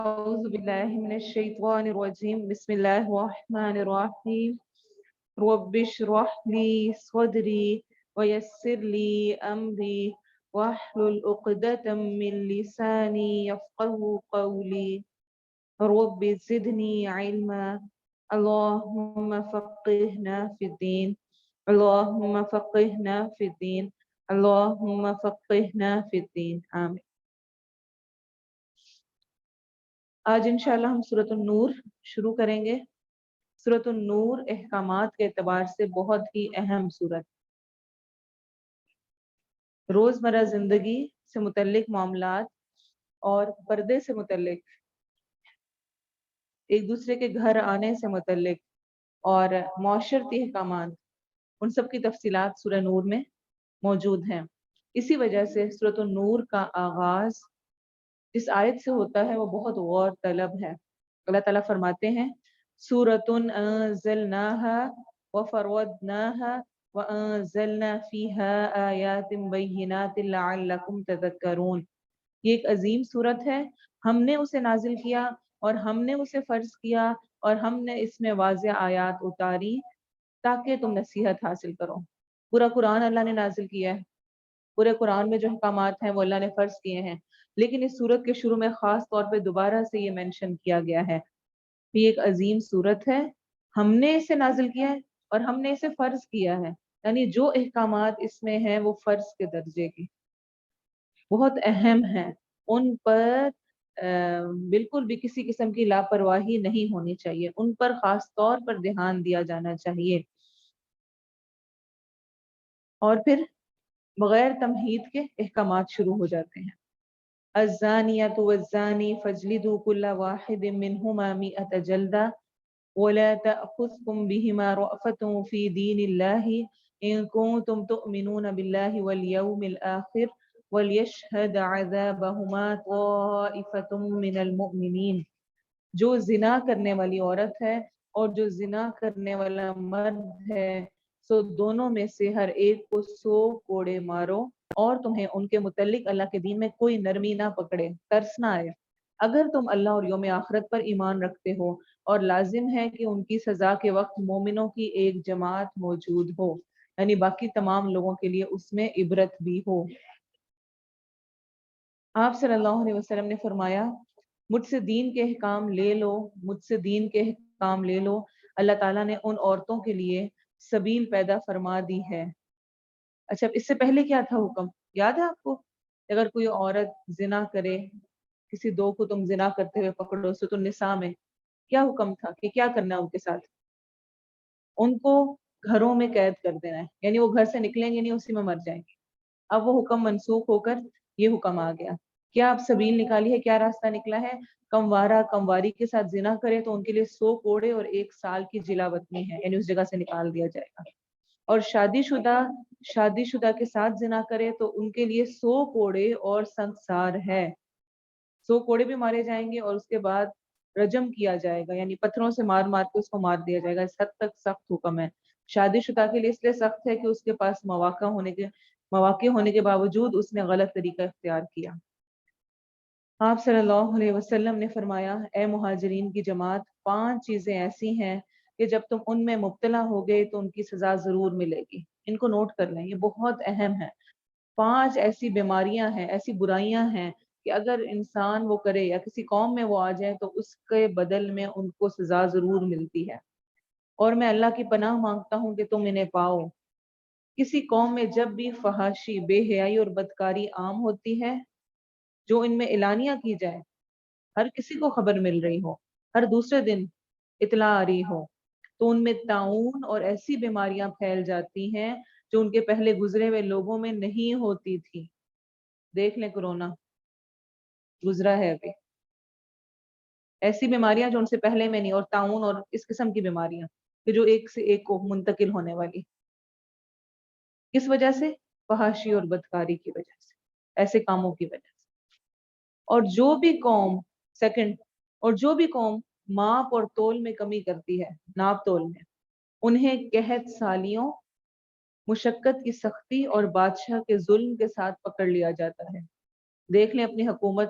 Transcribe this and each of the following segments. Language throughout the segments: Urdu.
أعوذ بالله من الشيطان الرجيم بسم الله الرحمن الرحيم رب اشرح لي صدري ويسر لي أمري واحلل عقدة من لساني يفقه قولي رب زدني علما اللهم فقهنا في الدين اللهم فقهنا في الدين اللهم فقهنا في الدين آمين. آج انشاءاللہ ہم سورۃ النور شروع کریں گے۔ سورۃ النور احکامات کے اعتبار سے بہت ہی اہم سورت، روزمرہ زندگی سے متعلق معاملات اور پردے سے متعلق، ایک دوسرے کے گھر آنے سے متعلق اور معاشرتی احکامات، ان سب کی تفصیلات سورہ نور میں موجود ہیں۔ اسی وجہ سے سورۃ النور کا آغاز جس آیت سے ہوتا ہے وہ بہت غور طلب ہے۔ اللہ تعالیٰ فرماتے ہیں سورۃ انزلناها وفرضناها وانزلنا فيها آیات بینات لعلکم تذکرون۔ یہ ایک عظیم سورت ہے، ہم نے اسے نازل کیا اور ہم نے اسے فرض کیا اور ہم نے اس میں واضح آیات اتاری تاکہ تم نصیحت حاصل کرو۔ پورا قرآن اللہ نے نازل کیا ہے، پورے قرآن میں جو احکامات ہیں وہ اللہ نے فرض کیے ہیں، لیکن اس سورت کے شروع میں خاص طور پہ دوبارہ سے یہ مینشن کیا گیا ہے، یہ ایک عظیم سورت ہے، ہم نے اسے نازل کیا ہے اور ہم نے اسے فرض کیا ہے، یعنی جو احکامات اس میں ہیں وہ فرض کے درجے کی بہت اہم ہیں، ان پر بالکل بھی کسی قسم کی لاپرواہی نہیں ہونی چاہیے، ان پر خاص طور پر دھیان دیا جانا چاہیے۔ اور پھر بغیر تمہید کے احکامات شروع ہو جاتے ہیں۔ الزانیۃ والزانی فاجلدوا کل واحد منہما مئۃ جلدہ ولا تأخذکم بہما رأفۃ فی دین اللہ ان کنتم تؤمنون باللہ والیوم الآخر ولیشہد عذابہما طائفۃ من المؤمنین۔ جو زنا کرنے والی عورت ہے اور جو زنا کرنے والا مرد ہے سو دونوں میں سے ہر ایک کو 100 کوڑے مارو، اور تمہیں ان کے متعلق اللہ کے دین میں کوئی نرمی نہ پکڑے، ترس نہ آئے، اگر تم اللہ اور یوم آخرت پر ایمان رکھتے ہو، اور لازم ہے کہ ان کی سزا کے وقت مومنوں کی ایک جماعت موجود ہو، یعنی باقی تمام لوگوں کے لیے اس میں عبرت بھی ہو۔ آپ صلی اللہ علیہ وسلم نے فرمایا مجھ سے دین کے احکام لے لو، مجھ سے دین کے احکام لے لو، اللہ تعالیٰ نے ان عورتوں کے لیے سبیل پیدا فرما دی ہے۔ اچھا، اس سے پہلے کیا تھا حکم یاد ہے آپ کو؟ اگر کوئی عورت زنا کرے، کسی دو کو تم زنا کرتے ہوئے پکڑو، سورۃ النساء میں کیا حکم تھا کہ کیا کرنا ہے ان کے ساتھ؟ ان کو گھروں میں قید کر دینا ہے، یعنی وہ گھر سے نکلیں گے نہیں، اسی میں مر جائیں گے۔ اب وہ حکم منسوخ ہو کر یہ حکم آ گیا، کیا آپ سبیل نکالی ہے، کیا راستہ نکلا ہے؟ کموارہ کمواری کے ساتھ زنا کرے تو ان کے لیے 100 کوڑے اور 1 سال کی جلا وطنی ہے، یعنی اس جگہ سے نکال دیا جائے گا، اور شادی شدہ کے ساتھ زنا کرے تو ان کے لیے 100 کوڑے اور سنگسار ہے، 100 کوڑے بھی مارے جائیں گے اور اس کے بعد رجم کیا جائے گا، یعنی پتھروں سے مار مار کے اس کو مار دیا جائے گا۔ اس حد تک سخت حکم ہے۔ شادی شدہ کے لیے اس لیے سخت ہے کہ اس کے پاس مواقع ہونے کے باوجود اس نے غلط طریقہ اختیار کیا۔ آپ صلی اللہ علیہ وسلم نے فرمایا اے مہاجرین کی جماعت، 5 چیزیں ایسی ہیں کہ جب تم ان میں مبتلا ہو گئے تو ان کی سزا ضرور ملے گی، ان کو نوٹ کر لیں، یہ بہت اہم ہے۔ 5 ایسی بیماریاں ہیں، ایسی برائیاں ہیں کہ اگر انسان وہ کرے یا کسی قوم میں وہ آ جائے تو اس کے بدل میں ان کو سزا ضرور ملتی ہے، اور میں اللہ کی پناہ مانگتا ہوں کہ تم انہیں پاؤ۔ کسی قوم میں جب بھی فحاشی، بے حیائی اور بدکاری عام ہوتی ہے، جو ان میں اعلانیہ کی جائے، ہر کسی کو خبر مل رہی ہو، ہر دوسرے دن اطلاع آ رہی ہو، تو ان میں طاعون اور ایسی بیماریاں پھیل جاتی ہیں جو ان کے پہلے گزرے ہوئے لوگوں میں نہیں ہوتی تھی۔ دیکھ لیں کرونا گزرا ہے ابھی، ایسی بیماریاں جو ان سے پہلے میں نہیں، اور طاعون اور اس قسم کی بیماریاں کہ جو ایک سے ایک کو منتقل ہونے والی، کس وجہ سے؟ فحاشی اور بدکاری کی وجہ سے، ایسے کاموں کی وجہ سے۔ اور جو بھی قوم ماپ اور تول میں کمی کرتی ہے، ناپ تول میں، انہیں قحط سالیوں، مشقت کی سختی اور بادشاہ کے ظلم کے ساتھ پکڑ لیا جاتا ہے۔ دیکھ لیں اپنی حکومت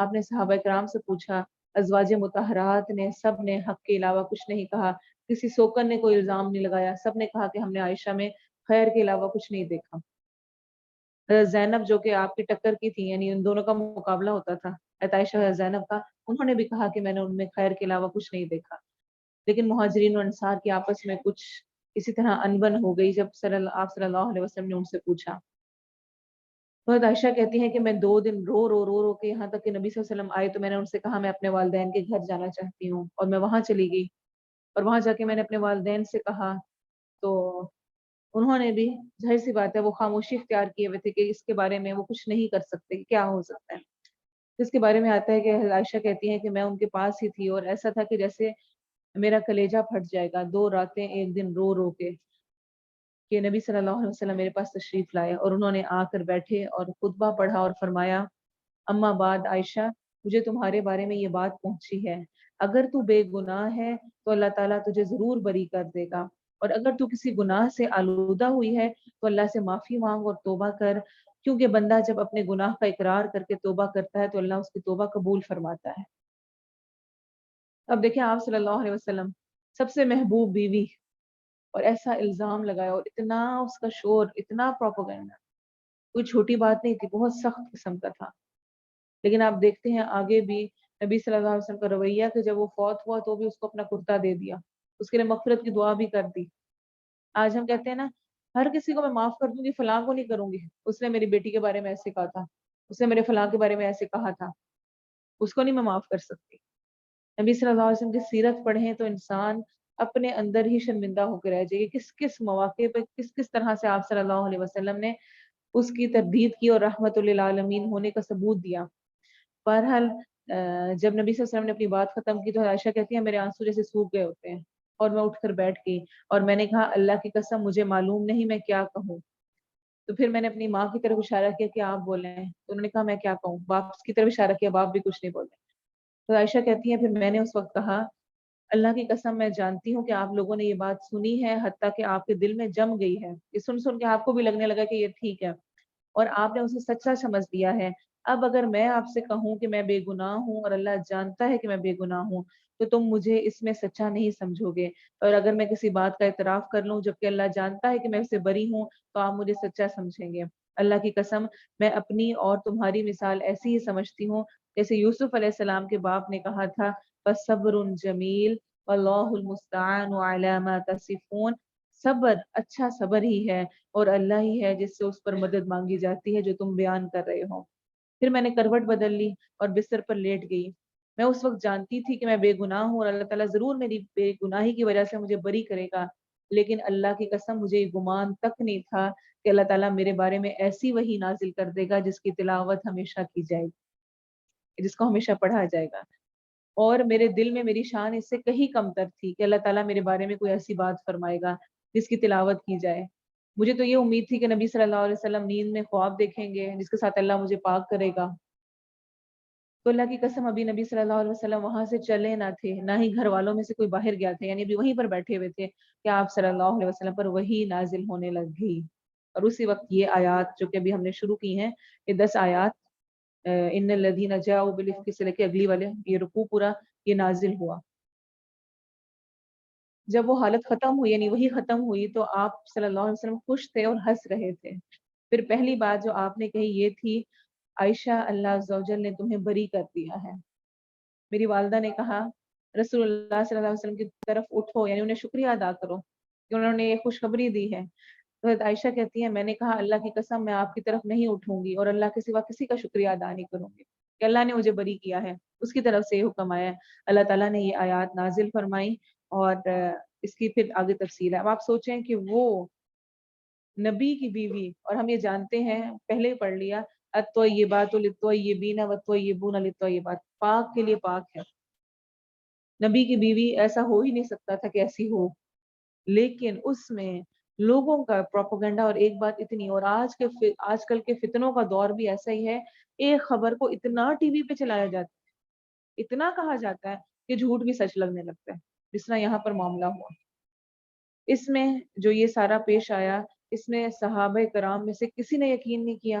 آپ نے صحابہ کرام سے پوچھا، ازواج مطہرات نے سب نے حق کے علاوہ کچھ نہیں کہا، کسی سوکن نے کوئی الزام نہیں لگایا، سب نے کہا کہ ہم نے عائشہ میں خیر کے علاوہ کچھ نہیں دیکھا۔ زینب جو کہ آپ کی ٹکر کی تھی، یعنی ان دونوں کا مقابلہ ہوتا تھا، حضرت عائشہ اور زینب کا، انہوں نے بھی کہا کہ میں نے ان میں خیر کے علاوہ کچھ نہیں دیکھا۔ لیکن مہاجرین و انصار کی آپس میں کچھ اسی طرح انبن ہو گئی جب آپ صلی اللہ علیہ وسلم نے ان سے پوچھا۔ تو حضرت عائشہ کہتی ہیں کہ میں 2 دن رو کے یہاں تک کہ نبی صلی اللہ علیہ وسلم آئے تو میں نے ان سے کہا میں اپنے والدین کے گھر جانا چاہتی ہوں، اور میں وہاں چلی گئی، اور وہاں جا کے میں نے اپنے والدین سے کہا تو انہوں نے بھی، ظاہر سی بات ہے، وہ خاموشی اختیار کیے ہوئے تھے کہ اس کے بارے میں وہ کچھ نہیں کر سکتے کہ کیا ہو سکتا ہے۔ اس کے بارے میں آتا ہے کہ عائشہ کہتی ہیں کہ میں ان کے پاس ہی تھی اور ایسا تھا کہ جیسے میرا کلیجہ پھٹ جائے گا، 2 راتیں ایک دن رو کے کہ نبی صلی اللہ علیہ وسلم میرے پاس تشریف لائے اور انہوں نے آ کر بیٹھے اور خطبہ پڑھا اور فرمایا، اما بعد عائشہ، مجھے تمہارے بارے میں یہ بات پہنچی ہے، اگر تو بے گناہ ہے تو اللہ تعالیٰ تجھے ضرور بری کر دے گا، اور اگر تو کسی گناہ سے آلودہ ہوئی ہے تو اللہ سے معافی مانگ اور توبہ کر، کیونکہ بندہ جب اپنے گناہ کا اقرار کر کے توبہ کرتا ہے تو اللہ اس کی توبہ قبول فرماتا ہے۔ اب دیکھیں آپ صلی اللہ علیہ وسلم، سب سے محبوب بیوی، اور ایسا الزام لگایا اور اتنا اس کا شور، اتنا پروپیگنڈا، کوئی چھوٹی بات نہیں تھی، بہت سخت قسم کا تھا۔ لیکن آپ دیکھتے ہیں آگے بھی نبی صلی اللہ علیہ وسلم کا رویہ کہ جب وہ فوت ہوا تو بھی اس کو اپنا کرتا دے دیا، اس کے لیے مغفرت کی دعا بھی کر دی۔ آج ہم کہتے ہیں نا، ہر کسی کو میں معاف کر دوں گی، فلاں کو نہیں کروں گی، اس نے میری بیٹی کے بارے میں ایسے کہا تھا، اس نے میرے فلاں کے بارے میں ایسے کہا تھا، اس کو نہیں میں معاف کر سکتی۔ نبی صلی اللہ علیہ وسلم کی سیرت پڑھیں تو انسان اپنے اندر ہی شرمندہ ہو کے رہ جائے گا، کس کس مواقع پہ کس کس طرح سے آپ صلی اللہ علیہ وسلم نے اس کی تردید کی اور رحمت للعالمین ہونے کا ثبوت دیا۔ بہرحال جب نبی صلی اللہ علیہ وسلم نے اپنی بات ختم کی تو عائشہ کہتی ہے میرے آنسو جیسے سوکھ گئے ہوتے ہیں، اور میں اٹھ کر بیٹھ گئی اور میں نے کہا اللہ کی قسم مجھے معلوم نہیں میں کیا کہوں۔ تو پھر میں نے اپنی ماں کی طرف اشارہ کیا کہ آپ بولیں، تو انہوں نے کہا میں کیا کہوں، باپ کی طرف اشارہ کیا، باپ بھی کچھ نہیں بولے۔ تو عائشہ کہتی ہیں پھر میں نے اس وقت کہا اللہ کی قسم میں جانتی ہوں کہ آپ لوگوں نے یہ بات سنی ہے، حتیٰ کہ آپ کے دل میں جم گئی ہے، یہ سن کے آپ کو بھی لگنے لگا کہ یہ ٹھیک ہے، اور آپ نے اسے سچا سمجھ لیا ہے۔ اب اگر میں آپ سے کہوں کہ میں بے گناہ ہوں اور اللہ جانتا ہے کہ میں بے گناہ ہوں تو تم مجھے اس میں سچا نہیں سمجھو گے، اور اگر میں کسی بات کا اعتراف کر لوں جبکہ اللہ جانتا ہے کہ میں اسے بری ہوں تو آپ مجھے سچا سمجھیں گے۔ اللہ کی قسم میں اپنی اور تمہاری مثال ایسی ہی سمجھتی ہوں جیسے یوسف علیہ السلام کے باپ نے کہا تھا فَصَبْرٌ جمیل واللہ المستعان علی ما تصفون، صبر اچھا صبر ہی ہے اور اللہ ہی ہے جس سے اس پر مدد مانگی جاتی ہے جو تم بیان کر رہے ہو۔ پھر میں نے کروٹ بدل لی اور بستر پر لیٹ گئی۔ میں اس وقت جانتی تھی کہ میں بے گناہ ہوں اور اللہ تعالیٰ ضرور میری بے گناہی کی وجہ سے مجھے بری کرے گا، لیکن اللہ کی قسم مجھے یہ گمان تک نہیں تھا کہ اللہ تعالیٰ میرے بارے میں ایسی وحی نازل کر دے گا جس کی تلاوت ہمیشہ کی جائے گی، جس کو ہمیشہ پڑھا جائے گا، اور میرے دل میں میری شان اس سے کہیں کم تر تھی کہ اللہ تعالیٰ میرے بارے میں کوئی ایسی بات فرمائے گا جس کی تلاوت کی جائے۔ مجھے تو یہ امید تھی کہ نبی صلی اللہ علیہ وسلم نیند میں خواب دیکھیں گے جس کے ساتھ اللہ مجھے پاک کرے گا، تو اللہ کی قسم ابھی نبی صلی اللہ علیہ وسلم وہاں سے چلے نہ تھے، نہ ہی گھر والوں میں سے کوئی باہر گیا تھا، یعنی ابھی وہیں پر بیٹھے ہوئے تھے کہ آپ صلی اللہ علیہ وسلم پر وحی نازل ہونے لگ گئی، اور اسی وقت یہ آیات جو کہ ابھی ہم نے شروع کی ہیں، یہ 10 آیات ان الذین جاؤوا بالافک سے لے کے اگلی والے یہ رکوع پورا یہ نازل ہوا۔ جب وہ حالت ختم ہوئی یعنی وہی ختم ہوئی تو آپ صلی اللہ علیہ وسلم خوش تھے اور ہنس رہے تھے۔ پھر پہلی بات جو آپ نے کہی یہ تھی عائشہ اللہ عز و جل نے تمہیں بری کر دیا ہے۔ میری والدہ نے کہا رسول اللہ صلی اللہ علیہ وسلم کی طرف اٹھو، یعنی انہیں شکریہ ادا کرو کہ انہوں نے یہ خوشخبری دی ہے۔ تو حضرت عائشہ کہتی ہیں میں نے کہا اللہ کی قسم میں آپ کی طرف نہیں اٹھوں گی اور اللہ کے سوا کسی کا شکریہ ادا نہیں کروں گی کہ اللہ نے مجھے بری کیا ہے، اس کی طرف سے یہ حکم آیا ہے۔ اللہ تعالیٰ نے یہ آیات نازل فرمائی اور اس کی پھر آگے تفصیل ہے۔ اب آپ سوچیں کہ وہ نبی کی بیوی، اور ہم یہ جانتے ہیں پہلے ہی پڑھ لیا الطیبات للطیبین والطیبون للطیبات، پاک کے لیے پاک ہے، نبی کی بیوی ایسا ہو ہی نہیں سکتا تھا کہ ایسی ہو، لیکن اس میں لوگوں کا پروپیگنڈا، اور ایک بات اتنی، اور آج کل کے فتنوں کا دور بھی ایسا ہی ہے، ایک خبر کو اتنا ٹی وی پہ چلایا جاتا ہے، اتنا کہا جاتا ہے کہ جھوٹ بھی سچ لگنے لگتا ہے، جس طرح یہاں پر معاملہ ہوا۔ اس میں جو یہ سارا پیش آیا اس میں صحابہ کرام میں سے کسی نے یقین نہیں کیا،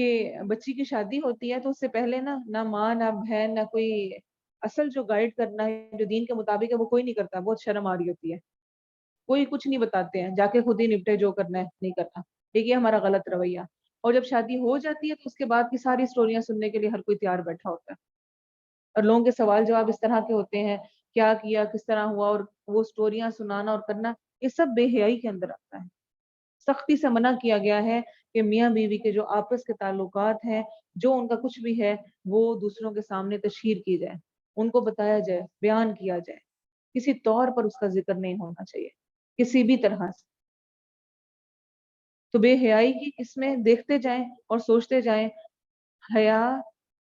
کہ بچی کی شادی ہوتی ہے تو اس سے پہلے نہ ماں نہ بہن نہ کوئی اصل جو گائیڈ کرنا ہے جو دین کے مطابق ہے وہ کوئی نہیں کرتا. بہت شرم آ رہی ہوتی ہے, کوئی کچھ نہیں بتاتے ہیں, جا کے خود ہی نپٹے جو کرنا ہے نہیں کرنا. دیکھیے ہمارا غلط رویہ. اور جب شادی ہو جاتی ہے تو اس کے بعد کی ساری سٹوریاں سننے کے لیے ہر کوئی تیار بیٹھا ہوتا ہے, اور لوگوں کے سوال جواب اس طرح کے ہوتے ہیں, کیا کیا, کس طرح ہوا, اور وہ سٹوریاں سنانا اور کرنا, یہ سب بے حیائی کے اندر آتا ہے. سختی سے منع کیا گیا ہے کہ میاں بیوی کے جو آپس کے تعلقات ہیں, جو ان کا کچھ بھی ہے, وہ دوسروں کے سامنے تشہیر کی جائے, ان کو بتایا جائے, بیان کیا جائے. کسی طور پر اس کا ذکر نہیں ہونا چاہیے کسی بھی طرح سے. تو بے حیائی کی اس میں دیکھتے جائیں اور سوچتے جائیں. حیا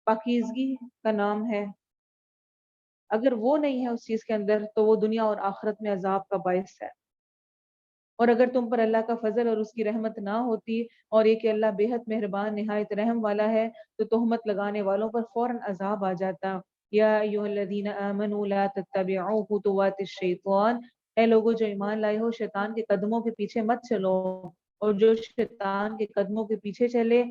پاکیزگی کا نام ہے, اگر وہ نہیں ہے اس چیز کے اندر تو وہ دنیا اور آخرت میں عذاب کا باعث ہے. اور اگر تم پر اللہ کا فضل اور اس کی رحمت نہ ہوتی, اور یہ کہ اللہ بے حد مہربان نہایت رحم والا ہے, تو تہمت لگانے والوں پر فوراً عذاب آ جاتا. یا ایھا الذین آمنوا لا تتبعوا خطوات الشیطان, اے لوگوں جو ایمان لائے ہو شیطان کے قدموں کے پیچھے مت چلو, اور جو شیطان کے قدموں کے پیچھے چلے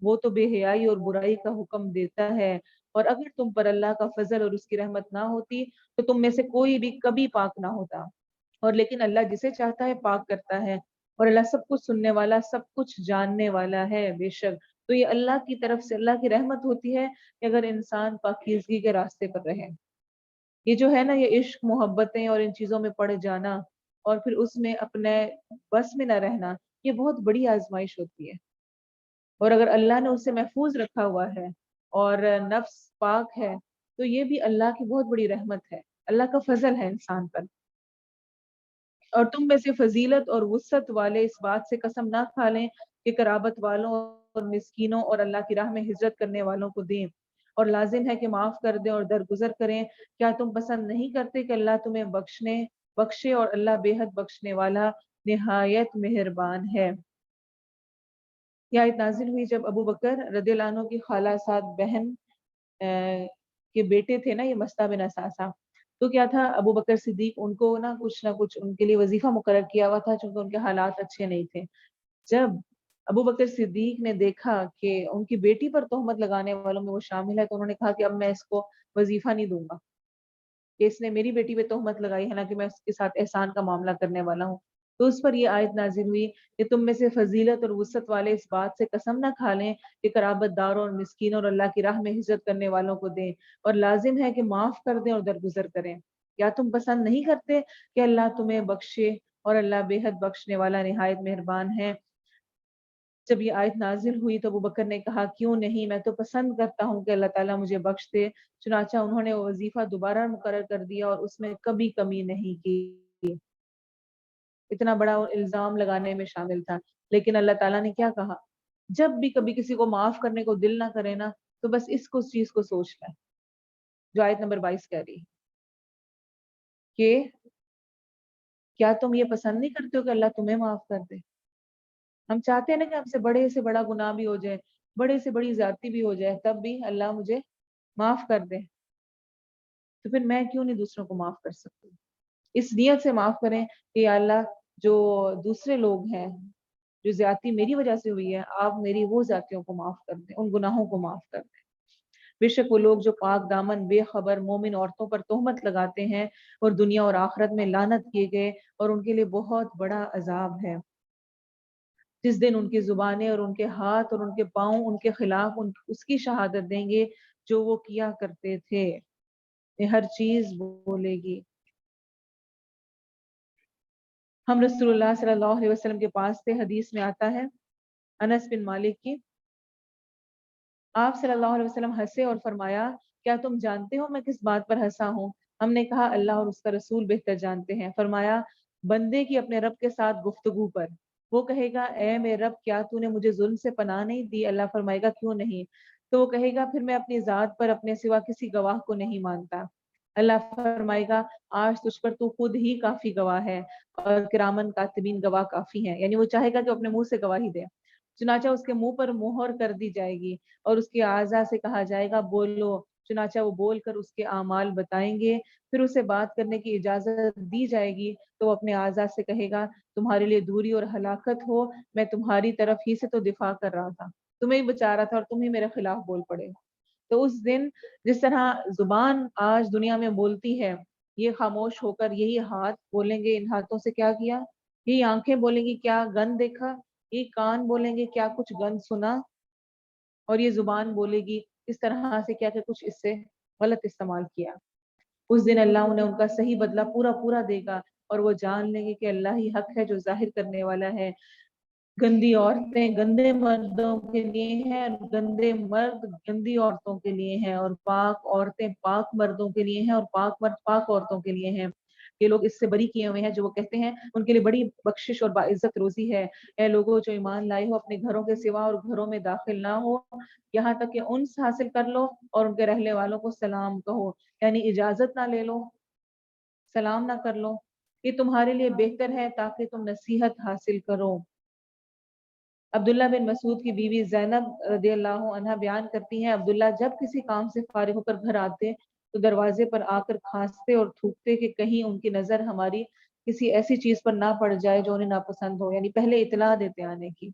وہ تو بے حیائی اور برائی کا حکم دیتا ہے. اور اگر تم پر اللہ کا فضل اور اس کی رحمت نہ ہوتی تو تم میں سے کوئی بھی کبھی پاک نہ ہوتا. اور لیکن اللہ جسے چاہتا ہے پاک کرتا ہے, اور اللہ سب کچھ سننے والا, سب کچھ جاننے والا ہے بے شک. تو یہ اللہ کی طرف سے اللہ کی رحمت ہوتی ہے کہ اگر انسان پاکیزگی کے راستے پر رہے. یہ جو ہے نا, یہ عشق محبتیں اور ان چیزوں میں پڑ جانا اور پھر اس میں اپنے بس میں نہ رہنا, یہ بہت بڑی آزمائش ہوتی ہے. اور اگر اللہ نے اسے محفوظ رکھا ہوا ہے اور نفس پاک ہے تو یہ بھی اللہ کی بہت بڑی رحمت ہے, اللہ کا فضل ہے انسان پر. اور تم میں سے فضیلت اور وسعت والے اس بات سے قسم نہ کھا لیں کہ قرابت والوں اور مسکینوں اور اللہ کی راہ میں ہجرت کرنے والوں کو دیں, اور لازم ہے کہ معاف کر دیں اور درگزر کریں. کیا تم پسند نہیں کرتے کہ اللہ تمہیں بخشے, اور اللہ بے حد بخشنے والا نہایت مہربان ہے. یہ آیت نازل ہوئی جب ابو بکر رضی اللہ عنہ کی خالہ سعد بہن کے بیٹے تھے نا, یہ مستہ بن اساسہ. تو کیا تھا, ابو بکر صدیق ان کو نہ کچھ ان کے لیے وظیفہ مقرر کیا ہوا تھا, چونکہ ان کے حالات اچھے نہیں تھے. جب ابو بکر صدیق نے دیکھا کہ ان کی بیٹی پر تہمت لگانے والوں میں وہ شامل ہے, تو انہوں نے کہا کہ اب میں اس کو وظیفہ نہیں دوں گا کہ اس نے میری بیٹی پہ تہمت لگائی ہے, نا کہ میں اس کے ساتھ احسان کا معاملہ کرنے والا ہوں. تو اس پر یہ آیت نازل ہوئی کہ تم میں سے فضیلت اور وسعت والے اس بات سے قسم نہ کھا لیں کہ قرابت داروں اور مسکینوں اور اللہ کی راہ میں ہجرت کرنے والوں کو دیں, اور لازم ہے کہ معاف کر دیں اور درگزر کریں. کیا تم پسند نہیں کرتے کہ اللہ تمہیں بخشے, اور اللہ بے حد بخشنے والا نہایت مہربان ہے. جب یہ آیت نازل ہوئی تو ابو بکر نے کہا کیوں نہیں, میں تو پسند کرتا ہوں کہ اللہ تعالیٰ مجھے بخش دے. چنانچہ انہوں نے وہ وظیفہ دوبارہ مقرر کر دیا اور اس میں کبھی کمی نہیں کی. اتنا بڑا الزام لگانے میں شامل تھا. لیکن اللہ تعالیٰ نے کیا کہا, جب بھی کبھی کسی کو معاف کرنے کو دل نہ کرے نا, تو بس اس چیز کو سوچ لیں جو آیت نمبر 22 کہہ رہی ہے کہ کیا تم یہ پسند نہیں کرتے ہو کہ اللہ تمہیں معاف کر دے. ہم چاہتے ہیں نا کہ ہم سے بڑا گناہ بھی ہو جائے, بڑے سے بڑی زیادتی بھی ہو جائے, تب بھی اللہ مجھے معاف کر دے. تو پھر میں کیوں نہیں دوسروں کو معاف کر سکتی. اس نیت سے معاف کریں کہ یا اللہ جو دوسرے لوگ ہیں, جو زیادتی میری وجہ سے ہوئی ہے, آپ میری وہ زیادتیوں کو معاف کر دیں, ان گناہوں کو معاف کر دیں. بے شک وہ لوگ جو پاک دامن بے خبر مومن عورتوں پر تہمت لگاتے ہیں اور دنیا اور آخرت میں لعنت کیے گئے, اور ان کے لیے بہت بڑا عذاب ہے. جس دن ان کی زبانیں اور ان کے ہاتھ اور ان کے پاؤں ان کے خلاف اس کی شہادت دیں گے جو وہ کیا کرتے تھے. ہر چیز بولے گی. ہم رسول اللہ صلی اللہ علیہ وسلم کے پاس تھے, حدیث میں آتا ہے انس بن مالک کی, آپ صلی اللہ علیہ وسلم ہنسے اور فرمایا کیا تم جانتے ہو میں کس بات پر ہنسا ہوں؟ ہم نے کہا اللہ اور اس کا رسول بہتر جانتے ہیں. فرمایا بندے کی اپنے رب کے ساتھ گفتگو پر. وہ کہے گا اے میرے رب کیا تو نے مجھے ظلم سے پناہ نہیں دی؟ اللہ فرمائے گا کیوں نہیں. تو وہ کہے گا پھر میں اپنی ذات پر اپنے سوا کسی گواہ کو نہیں مانتا. اللہ فرمائے گا آج تجھ پر تو خود ہی کافی گواہ ہے, اور کرامن کاتبین گواہ کافی ہیں. یعنی وہ چاہے گا کہ اپنے منہ سے گواہی دے. چنانچہ اس کے منہ پر مہر کر دی جائے گی اور اس کے اعضاء سے کہا جائے گا بولو. چنانچہ وہ بول کر اس کے اعمال بتائیں گے. پھر اسے بات کرنے کی اجازت دی جائے گی تو وہ اپنے اعضاء سے کہے گا تمہارے لیے دوری اور ہلاکت ہو, میں تمہاری طرف ہی سے تو دفاع کر رہا تھا. تمہیں ہی بچا رہا تھا اور تم ہی میرے خلاف بول پڑے. تو اس دن جس طرح زبان آج دنیا میں بولتی ہے، یہ خاموش ہو کر یہی ہاتھ بولیں گے ان ہاتھوں سے کیا کیا، یہی آنکھیں بولیں گی کیا گند دیکھا، یہ کان بولیں گے کیا کچھ گند سنا، اور یہ زبان بولے گی اس طرح سے کیا کہ کچھ اس سے غلط استعمال کیا. اس دن اللہ انہیں ان کا صحیح بدلہ پورا پورا دے گا، اور وہ جان لیں گے کہ اللہ ہی حق ہے جو ظاہر کرنے والا ہے. گندی عورتیں گندے مردوں کے لیے ہیں، اور گندے مرد گندی عورتوں کے لیے ہیں، اور پاک عورتیں پاک مردوں کے لیے ہیں، اور پاک مرد پاک عورتوں کے لیے ہیں. یہ لوگ اس سے بری کیے ہوئے ہیں جو وہ کہتے ہیں ان کے لیے بڑی بخشش اور باعزت روزی ہے. اے لوگوں جو ایمان لائے ہو، اپنے گھروں کے سوا اور گھروں میں داخل نہ ہو یہاں تک کہ انس حاصل کر لو، اور ان کے رہنے والوں کو سلام کہو. یعنی اجازت نہ لے لو، سلام نہ کر لو، یہ تمہارے لیے بہتر ہے تاکہ تم نصیحت حاصل کرو. عبداللہ بن مسعود کی بیوی زینب رضی اللہ عنہ بیان کرتی ہیں، عبداللہ جب کسی کام سے فارغ ہو کر گھر آتے تو دروازے پر آ کر کھانستے اور تھوکتے کہ کہیں ان کی نظر ہماری کسی ایسی چیز پر نہ پڑ جائے جو انہیں ناپسند ہو. یعنی پہلے اطلاع دیتے آنے کی.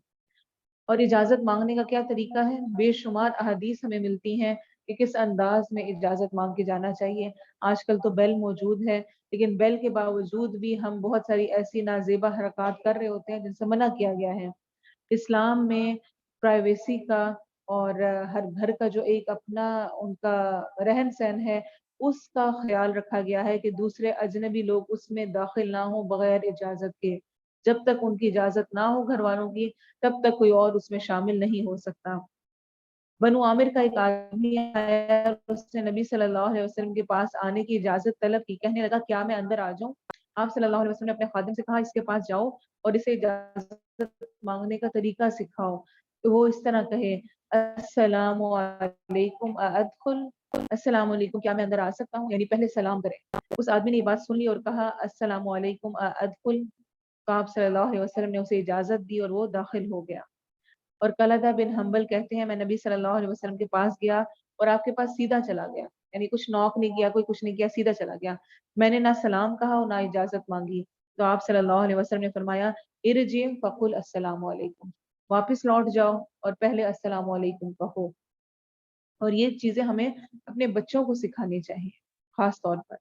اور اجازت مانگنے کا کیا طریقہ ہے؟ بے شمار احادیث ہمیں ملتی ہیں کہ کس انداز میں اجازت مانگ کے جانا چاہیے. آج کل تو بیل موجود ہے، لیکن بیل کے باوجود بھی ہم بہت ساری ایسی نازیبا حرکات کر رہے ہوتے ہیں جن سے منع کیا گیا ہے. اسلام میں پرائیویسی کا اور ہر گھر کا جو ایک اپنا ان کا رہن سہن ہے اس کا خیال رکھا گیا ہے کہ دوسرے اجنبی لوگ اس میں داخل نہ ہوں بغیر اجازت کے. جب تک ان کی اجازت نہ ہو گھر والوں کی تب تک کوئی اور اس میں شامل نہیں ہو سکتا. بنو عامر کا ایک آدمی آیا اور اس نے نبی صلی اللہ علیہ وسلم کے پاس آنے کی اجازت طلب کی. کہنے لگا کیا میں اندر آ جاؤں؟ آپ صلی اللہ علیہ وسلم نے اپنے خادم سے کہا اس کے پاس جاؤ اور اسے اجازت مانگنے کا طریقہ سکھاؤ. تو وہ اس طرح کہے السلام علیکم ادخل، السلام علیکم کیا میں اندر آ سکتا ہوں، یعنی پہلے سلام کرے. اس آدمی نے یہ بات سن لی اور کہا السلام علیکم ادخل. تو آپ صلی اللہ علیہ وسلم نے اسے اجازت دی اور وہ داخل ہو گیا. اور قلدہ بن حنبل کہتے ہیں میں نبی صلی اللہ علیہ وسلم کے پاس گیا اور آپ کے پاس سیدھا چلا گیا، یعنی کچھ نوک نہیں کیا، کوئی کچھ نہیں کیا، سیدھا چلا گیا. میں نے نہ سلام کہا اور نہ اجازت مانگی. تو آپ صلی اللہ علیہ وسلم نے فرمایا ارجع فقل السلام علیکم، واپس لوٹ جاؤ اور پہلے السلام علیکم کہو. اور یہ چیزیں ہمیں اپنے بچوں کو سکھانی چاہیے. خاص طور پر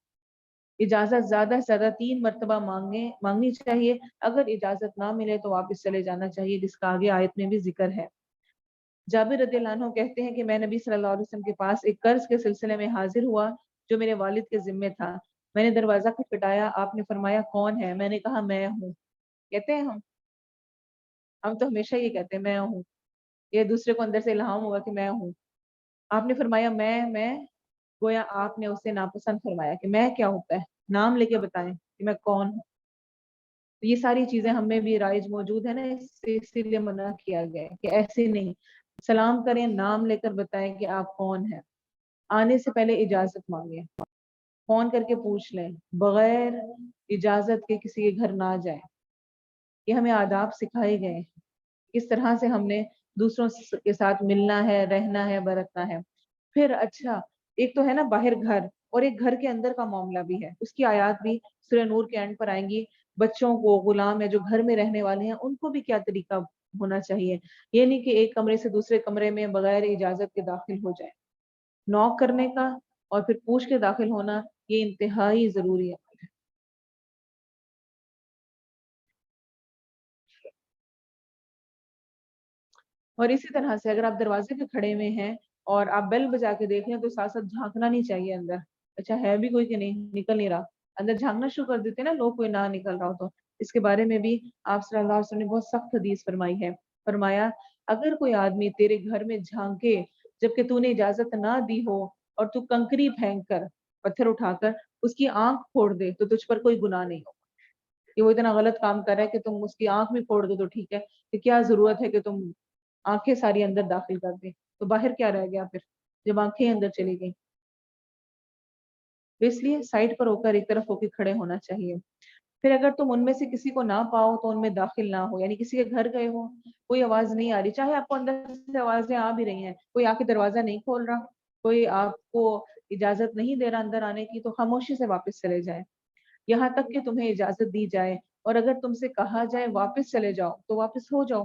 اجازت زیادہ سے زیادہ 3 مرتبہ مانگنی چاہیے. اگر اجازت نہ ملے تو واپس چلے جانا چاہیے، جس کا آگے آیت میں بھی ذکر ہے. جابر رضی اللہ عنہ کہتے ہیں کہ میں نبی صلی اللہ علیہ وسلم کے پاس ایک قرض کے سلسلے میں حاضر ہوا جو میرے والد کے ذمے تھا. میں نے دروازہ کھٹکھٹایا، آپ نے فرمایا کون ہے؟ میں نے کہا میں ہوں. کہتے ہیں ہم تو ہمیشہ یہ کہتے ہیں میں ہوں، یہ دوسرے کو اندر سے الہام ہوا کہ میں ہوں. آپ نے فرمایا میں گویا آپ نے اسے ناپسند فرمایا کہ میں کیا ہوتا ہے، نام لے کے بتائیں کہ میں کون ہوں. یہ ساری چیزیں ہمیں بھی رائج موجود ہے نا، اسی لیے منع کیا گیا ہے کہ ایسے نہیں سلام کریں، نام لے کر بتائیں کہ آپ کون ہیں. آنے سے پہلے اجازت مانگیں، فون کر کے پوچھ لیں، بغیر اجازت کے کسی کے گھر نہ جائیں. یہ ہمیں آداب سکھائے گئے ہیں کس طرح سے ہم نے دوسروں کے ساتھ ملنا ہے، رہنا ہے، برتنا ہے. پھر اچھا ایک تو ہے نا باہر گھر، اور ایک گھر کے اندر کا معاملہ بھی ہے. اس کی آیات بھی سورہ نور کے اینڈ پر آئیں گی. بچوں کو غلام ہے جو گھر میں رہنے والے ہیں ان کو بھی کیا طریقہ ہونا چاہیے. یہ نہیں کہ ایک کمرے سے دوسرے کمرے میں بغیر اجازت کے داخل ہو جائے. نوک کرنے کا اور پھر پوچھ کے داخل ہونا یہ انتہائی ضروری ہے. اور اسی طرح سے اگر آپ دروازے پہ کھڑے ہوئے ہیں اور آپ بیل بجا کے دیکھ لیں تو ساتھ ساتھ جھانکنا نہیں چاہیے اندر، اچھا ہے بھی کوئی کہ نہیں، نکل نہیں رہا. اندر جھانکنا شروع کر دیتے نا لوگ، کوئی نہ نکل رہا ہو تو. اس کے بارے میں بھی آپ صلی اللہ علیہ وسلم نے بہت سخت حدیث فرمائی ہے. فرمایا اگر کوئی آدمی تیرے گھر میں جھانکے جبکہ تو نے اجازت نہ دی ہو اور تو کنکری پھینک کر پتھر اٹھا کر اس کی آنکھ پھوڑ دے تو تجھ پر کوئی گناہ نہیں ہو. کہ وہ اتنا غلط کام کر رہا ہے کہ تم اس کی آنکھ بھی پھوڑ دو تو ٹھیک ہے، کہ کیا ضرورت ہے کہ تم آنکھیں ساری اندر داخل کر دیں. تو باہر کیا رہ گیا پھر جب آنکھیں اندر چلی گئیں. تو اس لیے سائڈ پر ہو کر ایک طرف ہو کے کھڑے ہونا چاہیے. پھر اگر تم ان میں سے کسی کو نہ پاؤ تو ان میں داخل نہ ہو. یعنی کسی کے گھر گئے ہو، کوئی آواز نہیں آ رہی، چاہے آپ کو اندر سے آوازیں آ بھی رہی ہیں، کوئی آ کے دروازہ نہیں کھول رہا، کوئی آپ کو اجازت نہیں دے رہا اندر آنے کی، تو خاموشی سے واپس چلے جائیں یہاں تک کہ تمہیں اجازت دی جائے. اور اگر تم سے کہا جائے واپس چلے جاؤ تو واپس ہو جاؤ.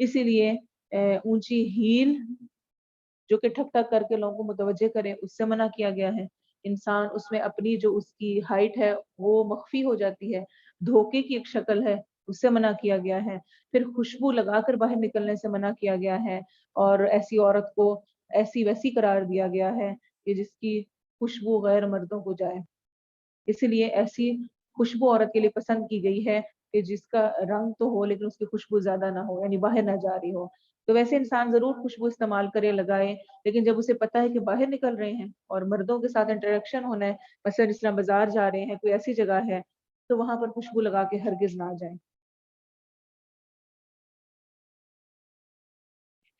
اسی لیے اونچی ہیل جو کہ ٹھک ٹھک کر کے لوگوں کو متوجہ کرے اس سے منع کیا گیا ہے. انسان اس میں اپنی جو اس کی ہائٹ ہے وہ مخفی ہو جاتی ہے، دھوکے کی ایک شکل ہے، اس سے منع کیا گیا ہے. پھر خوشبو لگا کر باہر نکلنے سے منع کیا گیا ہے، اور ایسی عورت کو ایسی ویسی قرار دیا گیا ہے کہ جس کی خوشبو غیر مردوں کو جائے. اسی لیے ایسی خوشبو عورت کے لیے پسند کی گئی ہے کہ جس کا رنگ تو ہو لیکن اس کی خوشبو زیادہ نہ ہو، یعنی باہر نہ جا رہی ہو. تو ویسے انسان ضرور خوشبو استعمال کرے، لگائے، لیکن جب اسے پتا ہے کہ باہر نکل رہے ہیں اور مردوں کے ساتھ انٹریکشن ہونا ہے، مثلا جس طرح بازار جا رہے ہیں، کوئی ایسی جگہ ہے، تو وہاں پر خوشبو لگا کے ہرگز نہ جائیں.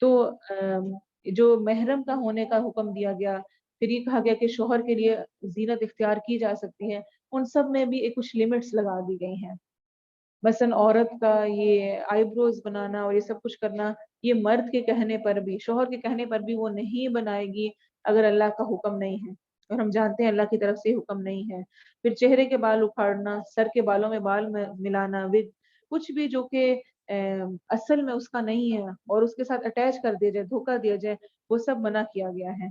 تو جو محرم کا ہونے کا حکم دیا گیا، پھر یہ کہا گیا کہ شوہر کے لیے زینت اختیار کی جا سکتی ہے، ان سب میں بھی ایک کچھ لمٹس لگا دی گئی ہیں. مثلا عورت کا یہ آئی بروز بنانا اور یہ سب کچھ کرنا، یہ مرد کے کہنے پر بھی، شوہر کے کہنے پر بھی وہ نہیں بنائے گی اگر اللہ کا حکم نہیں ہے، اور ہم جانتے ہیں اللہ کی طرف سے حکم نہیں ہے. پھر چہرے کے بال اکھاڑنا، سر کے بالوں میں بال ملانا، وگ، کچھ بھی جو کہ اصل میں اس کا نہیں ہے اور اس کے ساتھ اٹیچ کر دیا جائے، دھوکا دیا جائے، وہ سب منع کیا گیا ہے.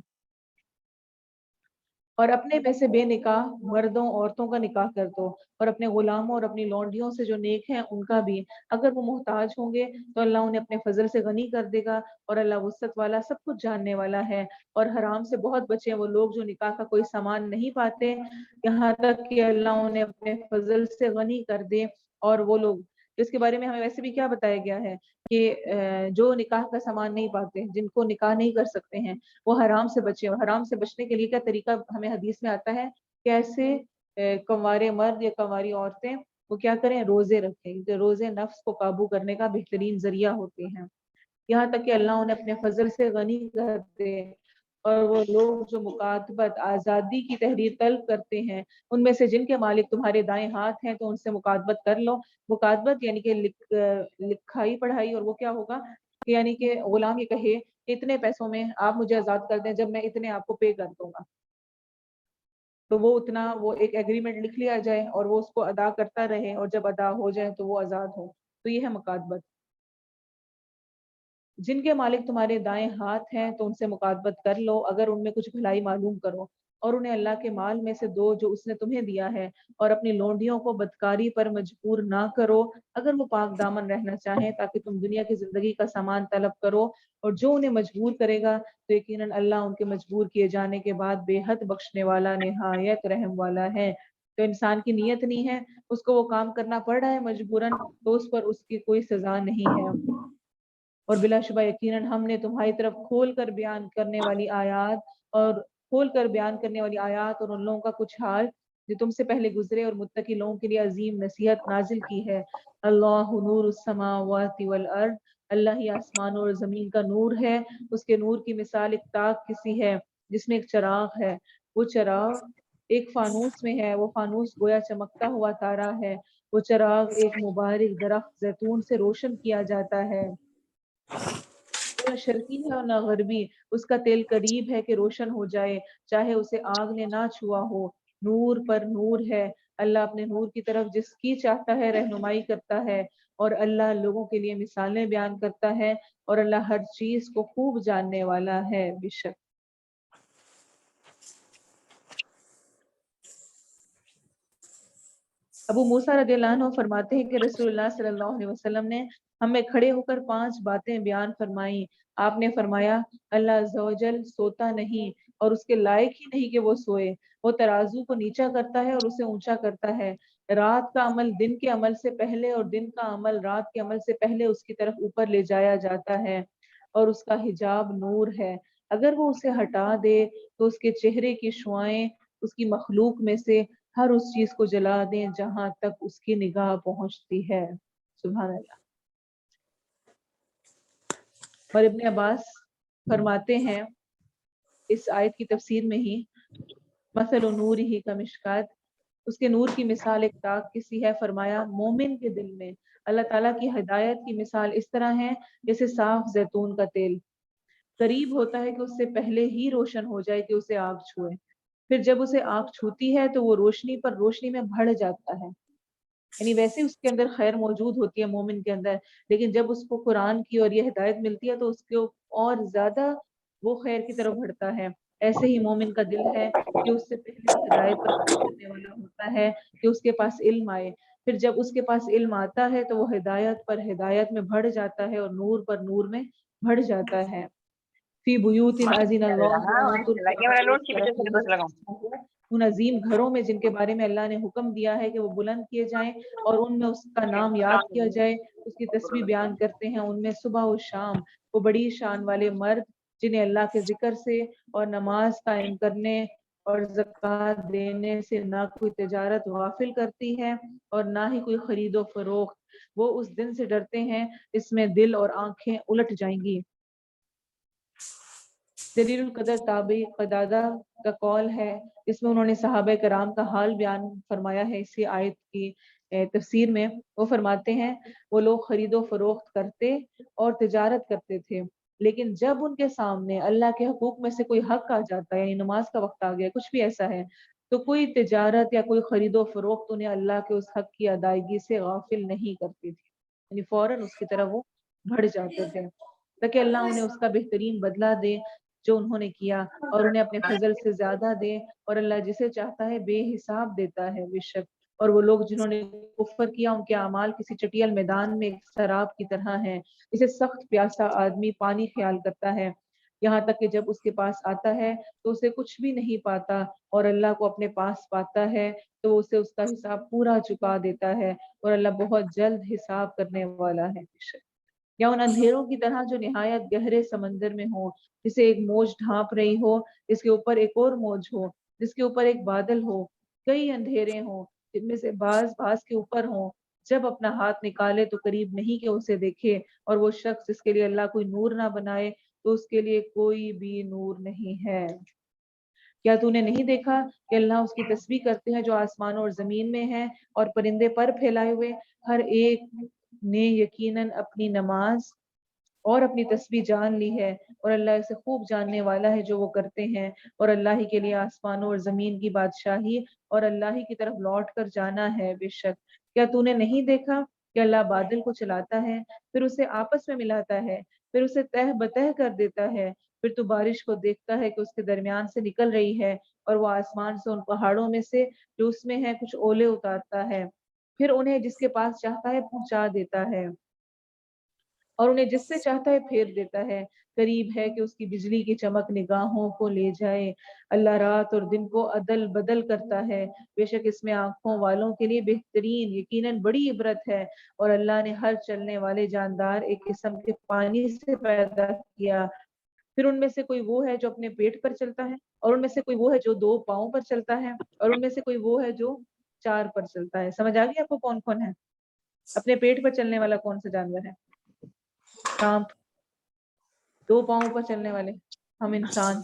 اور اپنے میں سے بے نکاح مردوں عورتوں کا نکاح کر دو، اور اپنے غلاموں اور اپنی لونڈیوں سے جو نیک ہیں ان کا بھی، اگر وہ محتاج ہوں گے تو اللہ انہیں اپنے فضل سے غنی کر دے گا، اور اللہ وسعت والا سب کچھ جاننے والا ہے. اور حرام سے بہت بچے وہ لوگ جو نکاح کا کوئی سامان نہیں پاتے، یہاں تک کہ اللہ انہیں اپنے فضل سے غنی کر دے. اور وہ لوگ جس کے بارے میں ہمیں ویسے بھی کیا بتایا گیا ہے کہ جو نکاح کا سامان نہیں پاتے، جن کو نکاح نہیں کر سکتے ہیں، وہ حرام سے بچے. اور حرام سے بچنے کے لیے کیا طریقہ ہمیں حدیث میں آتا ہے، کیسے کنوارے مرد یا کنواری عورتیں وہ کیا کریں، روزے رکھیں، کیونکہ روزے نفس کو قابو کرنے کا بہترین ذریعہ ہوتے ہیں. یہاں تک کہ اللہ انہیں اپنے فضل سے غنی کر دے. اور وہ لوگ جو مکاتبت آزادی کی تحریر طلب کرتے ہیں، ان میں سے جن کے مالک تمہارے دائیں ہاتھ ہیں تو ان سے مکاتبت کر لو. مکاتبت یعنی کہ لکھائی پڑھائی. اور وہ کیا ہوگا کہ یعنی کہ غلام یہ کہے اتنے پیسوں میں آپ مجھے آزاد کر دیں جب میں اتنے آپ کو پے کر دوں گا، تو وہ اتنا، وہ ایک ایگریمنٹ لکھ لیا جائے اور وہ اس کو ادا کرتا رہے، اور جب ادا ہو جائے تو وہ آزاد ہو. تو یہ ہے مکاتبت. جن کے مالک تمہارے دائیں ہاتھ ہیں تو ان سے مکاتبت کر لو اگر ان میں کچھ بھلائی معلوم کرو، اور انہیں اللہ کے مال میں سے دو جو اس نے تمہیں دیا ہے، اور اپنی لونڈیوں کو بدکاری پر مجبور نہ کرو اگر وہ پاک دامن رہنا چاہیں، تاکہ تم دنیا کی زندگی کا سامان طلب کرو. اور جو انہیں مجبور کرے گا تو یقیناً اللہ ان کے مجبور کیے جانے کے بعد بے حد بخشنے والا، نہایت رحم والا ہے. تو انسان کی نیت نہیں ہے، اس کو وہ کام کرنا پڑ رہا ہے مجبوراً، تو اس پر اس کی کوئی سزا نہیں ہے. اور بلا شبہ یقیناً ہم نے تمہاری طرف کھول کر بیان کرنے والی آیات، اور کھول کر بیان کرنے والی آیات اور ان لوگوں کا کچھ حال جو تم سے پہلے گزرے اور متقی لوگوں کے لیے عظیم نصیحت نازل کی ہے. اللہ نور السماوات والارض، اللہ ہی آسمان اور زمین کا نور ہے. اس کے نور کی مثال ایک تاک کسی ہے جس میں ایک چراغ ہے، وہ چراغ ایک فانوس میں ہے، وہ فانوس گویا چمکتا ہوا تارا ہے. وہ چراغ ایک مبارک درخت زیتون سے روشن کیا جاتا ہے، نہ شرقی ہے اور نہ غربی. اس کا تیل قریب ہے کہ روشن ہو جائے، چاہے اسے آگ نے نہ چھوا ہو. نور پر نور ہے، اللہ اپنے نور کی طرف جس کی چاہتا ہے رہنمائی کرتا ہے، اور اللہ لوگوں کے لیے مثالیں بیان کرتا ہے، اور اللہ ہر چیز کو خوب جاننے والا ہے. بے شک ابو موسیٰ رضی اللہ عنہ فرماتے ہیں کہ رسول اللہ صلی اللہ علیہ وسلم نے ہمیں کھڑے ہو کر 5 باتیں بیان فرمائیں. آپ نے فرمایا اللہ عز و جل سوتا نہیں اور اس کے لائق ہی نہیں کہ وہ سوئے. وہ ترازو کو نیچا کرتا ہے اور اسے اونچا کرتا ہے. رات کا عمل دن کے عمل سے پہلے اور دن کا عمل رات کے عمل سے پہلے اس کی طرف اوپر لے جایا جاتا ہے، اور اس کا حجاب نور ہے. اگر وہ اسے ہٹا دے تو اس کے چہرے کی شعائیں اس کی مخلوق میں سے ہر اس چیز کو جلا دیں جہاں تک اس کی نگاہ پہنچتی ہے. سبحان اللہ. اور ابن عباس فرماتے ہیں اس آیت کی تفسیر میں ہی، مثل نور ہی کا مشکات، اس کے نور کی مثال ایک تاک کسی ہے. فرمایا مومن کے دل میں اللہ تعالیٰ کی ہدایت کی مثال اس طرح ہے جیسے صاف زیتون کا تیل قریب ہوتا ہے کہ اس سے پہلے ہی روشن ہو جائے کہ اسے آگ چھوئے، پھر جب اسے آگ چھوتی ہے تو وہ روشنی پر روشنی میں بڑھ جاتا ہے. یعنی ویسے اس کے اندر خیر موجود ہوتی ہے مومن کے اندر، لیکن جب اس کو قرآن کی اور یہ ہدایت ملتی ہے تو اس کو اور زیادہ وہ خیر کی طرف بڑھتا ہے۔ ایسے ہی مومن کا دل ہے کہ اس سے پہلے وہ ہدایت پر عمل کرنے والا ہوتا ہے کہ اس کے پاس علم آئے، پھر جب اس کے پاس علم آتا ہے تو وہ ہدایت پر ہدایت میں بڑھ جاتا ہے اور نور پر نور میں بڑھ جاتا ہے۔ فی بیوت اذن اللہ ان ماشاء ترفع اللہ ویذکر پیچھے سے فیہا بس لگاؤں. اسمہ، ان عظیم گھروں میں جن کے بارے میں اللہ نے حکم دیا ہے کہ وہ بلند کیے جائیں اور ان میں اس کا نام یاد کیا جائے، اس کی تسبیح بیان کرتے ہیں ان میں صبح و شام وہ بڑی شان والے مرد جنہیں اللہ کے ذکر سے اور نماز قائم کرنے اور زکوٰۃ دینے سے نہ کوئی تجارت غافل کرتی ہے اور نہ ہی کوئی خرید و فروخت، وہ اس دن سے ڈرتے ہیں اس میں دل اور آنکھیں الٹ جائیں گی۔ جلیل القدر تابعی قتادہ کا قول ہے، اس میں انہوں نے صحابہ کرام کا حال بیان فرمایا ہے اسی آیت کی تفسیر میں۔ وہ فرماتے ہیں وہ لوگ خرید و فروخت کرتے اور تجارت کرتے تھے، لیکن جب ان کے سامنے اللہ کے حقوق میں سے کوئی حق آ جاتا ہے، یعنی نماز کا وقت آ گیا، کچھ بھی ایسا ہے، تو کوئی تجارت یا کوئی خرید و فروخت انہیں اللہ کے اس حق کی ادائیگی سے غافل نہیں کرتی تھی، یعنی فوراً اس کی طرف وہ بڑھ جاتے تھے تاکہ اللہ انہیں اس کا بہترین بدلہ دے جو انہوں نے کیا، اور انہیں اپنے فضل سے زیادہ دے، اور اللہ جسے چاہتا ہے بے حساب دیتا ہے بے شک۔ اور وہ لوگ جنہوں نے کفر کیا ان کے اعمال کسی چٹیل میدان میں ایک سراب کی طرح ہیں، اسے سخت پیاسا آدمی پانی خیال کرتا ہے، یہاں تک کہ جب اس کے پاس آتا ہے تو اسے کچھ بھی نہیں پاتا، اور اللہ کو اپنے پاس پاتا ہے تو اسے اس کا حساب پورا چکا دیتا ہے، اور اللہ بہت جلد حساب کرنے والا ہے بے شک۔ یا ان اندھیروں کی طرح جو نہایت گہرے سمندر میں ہو، جسے ایک موج ڈھانپ رہی ہو، جس کے اوپر ایک اور موج ہو، جس کے اوپر ایک بادل ہو، کئی اندھیرے ہوں جن میں سے بعض کے اوپر ہوں، جب اپنا ہاتھ نکالے تو قریب نہیں کہ اسے دیکھے، اور وہ شخص جس کے لیے اللہ کوئی نور نہ بنائے تو اس کے لیے کوئی بھی نور نہیں ہے۔ کیا تو نے نہیں دیکھا کہ اللہ اس کی تسبیح کرتے ہیں جو آسمانوں اور زمین میں ہے، اور پرندے پر پھیلائے ہوئے، ہر ایک نے یقیناً اپنی نماز اور اپنی تسبیح جان لی ہے، اور اللہ اسے خوب جاننے والا ہے جو وہ کرتے ہیں، اور اللہ ہی کے لیے آسمانوں اور زمین کی بادشاہی اور اللہ ہی کی طرف لوٹ کر جانا ہے بے شک۔ کیا تو نے نہیں دیکھا کہ اللہ بادل کو چلاتا ہے، پھر اسے آپس میں ملاتا ہے، پھر اسے تہ بتہ کر دیتا ہے، پھر تو بارش کو دیکھتا ہے کہ اس کے درمیان سے نکل رہی ہے، اور وہ آسمان سے ان پہاڑوں میں سے جو اس میں ہے کچھ اولے اتارتا ہے، پھر انہیں جس کے پاس چاہتا ہے پہنچا دیتا ہے، اور انہیں جس سے چاہتا ہے پھیر دیتا ہے۔ قریب ہے کہ اس کی بجلی کی چمک نگاہوں کو لے جائے، اللہ رات اور دن کو عدل بدل کرتا ہے، بے شک اس میں آنکھوں والوں کے لیے بہترین یقیناً بڑی عبرت ہے، اور اللہ نے ہر چلنے والے جاندار ایک قسم کے پانی سے پیدا کیا، پھر ان میں سے کوئی وہ ہے جو اپنے پیٹ پر چلتا ہے، اور ان میں سے کوئی وہ ہے جو دو پاؤں پر چلتا ہے، اور ان میں سے کوئی وہ ہے جو چار پر چلتا ہے۔ سمجھ آ گئی آپ کو کون کون ہے؟ اپنے پیٹ پر چلنے والا کون سا جانور ہے؟ سانپ، دو پاؤں پر چلنے والے ہم انسان،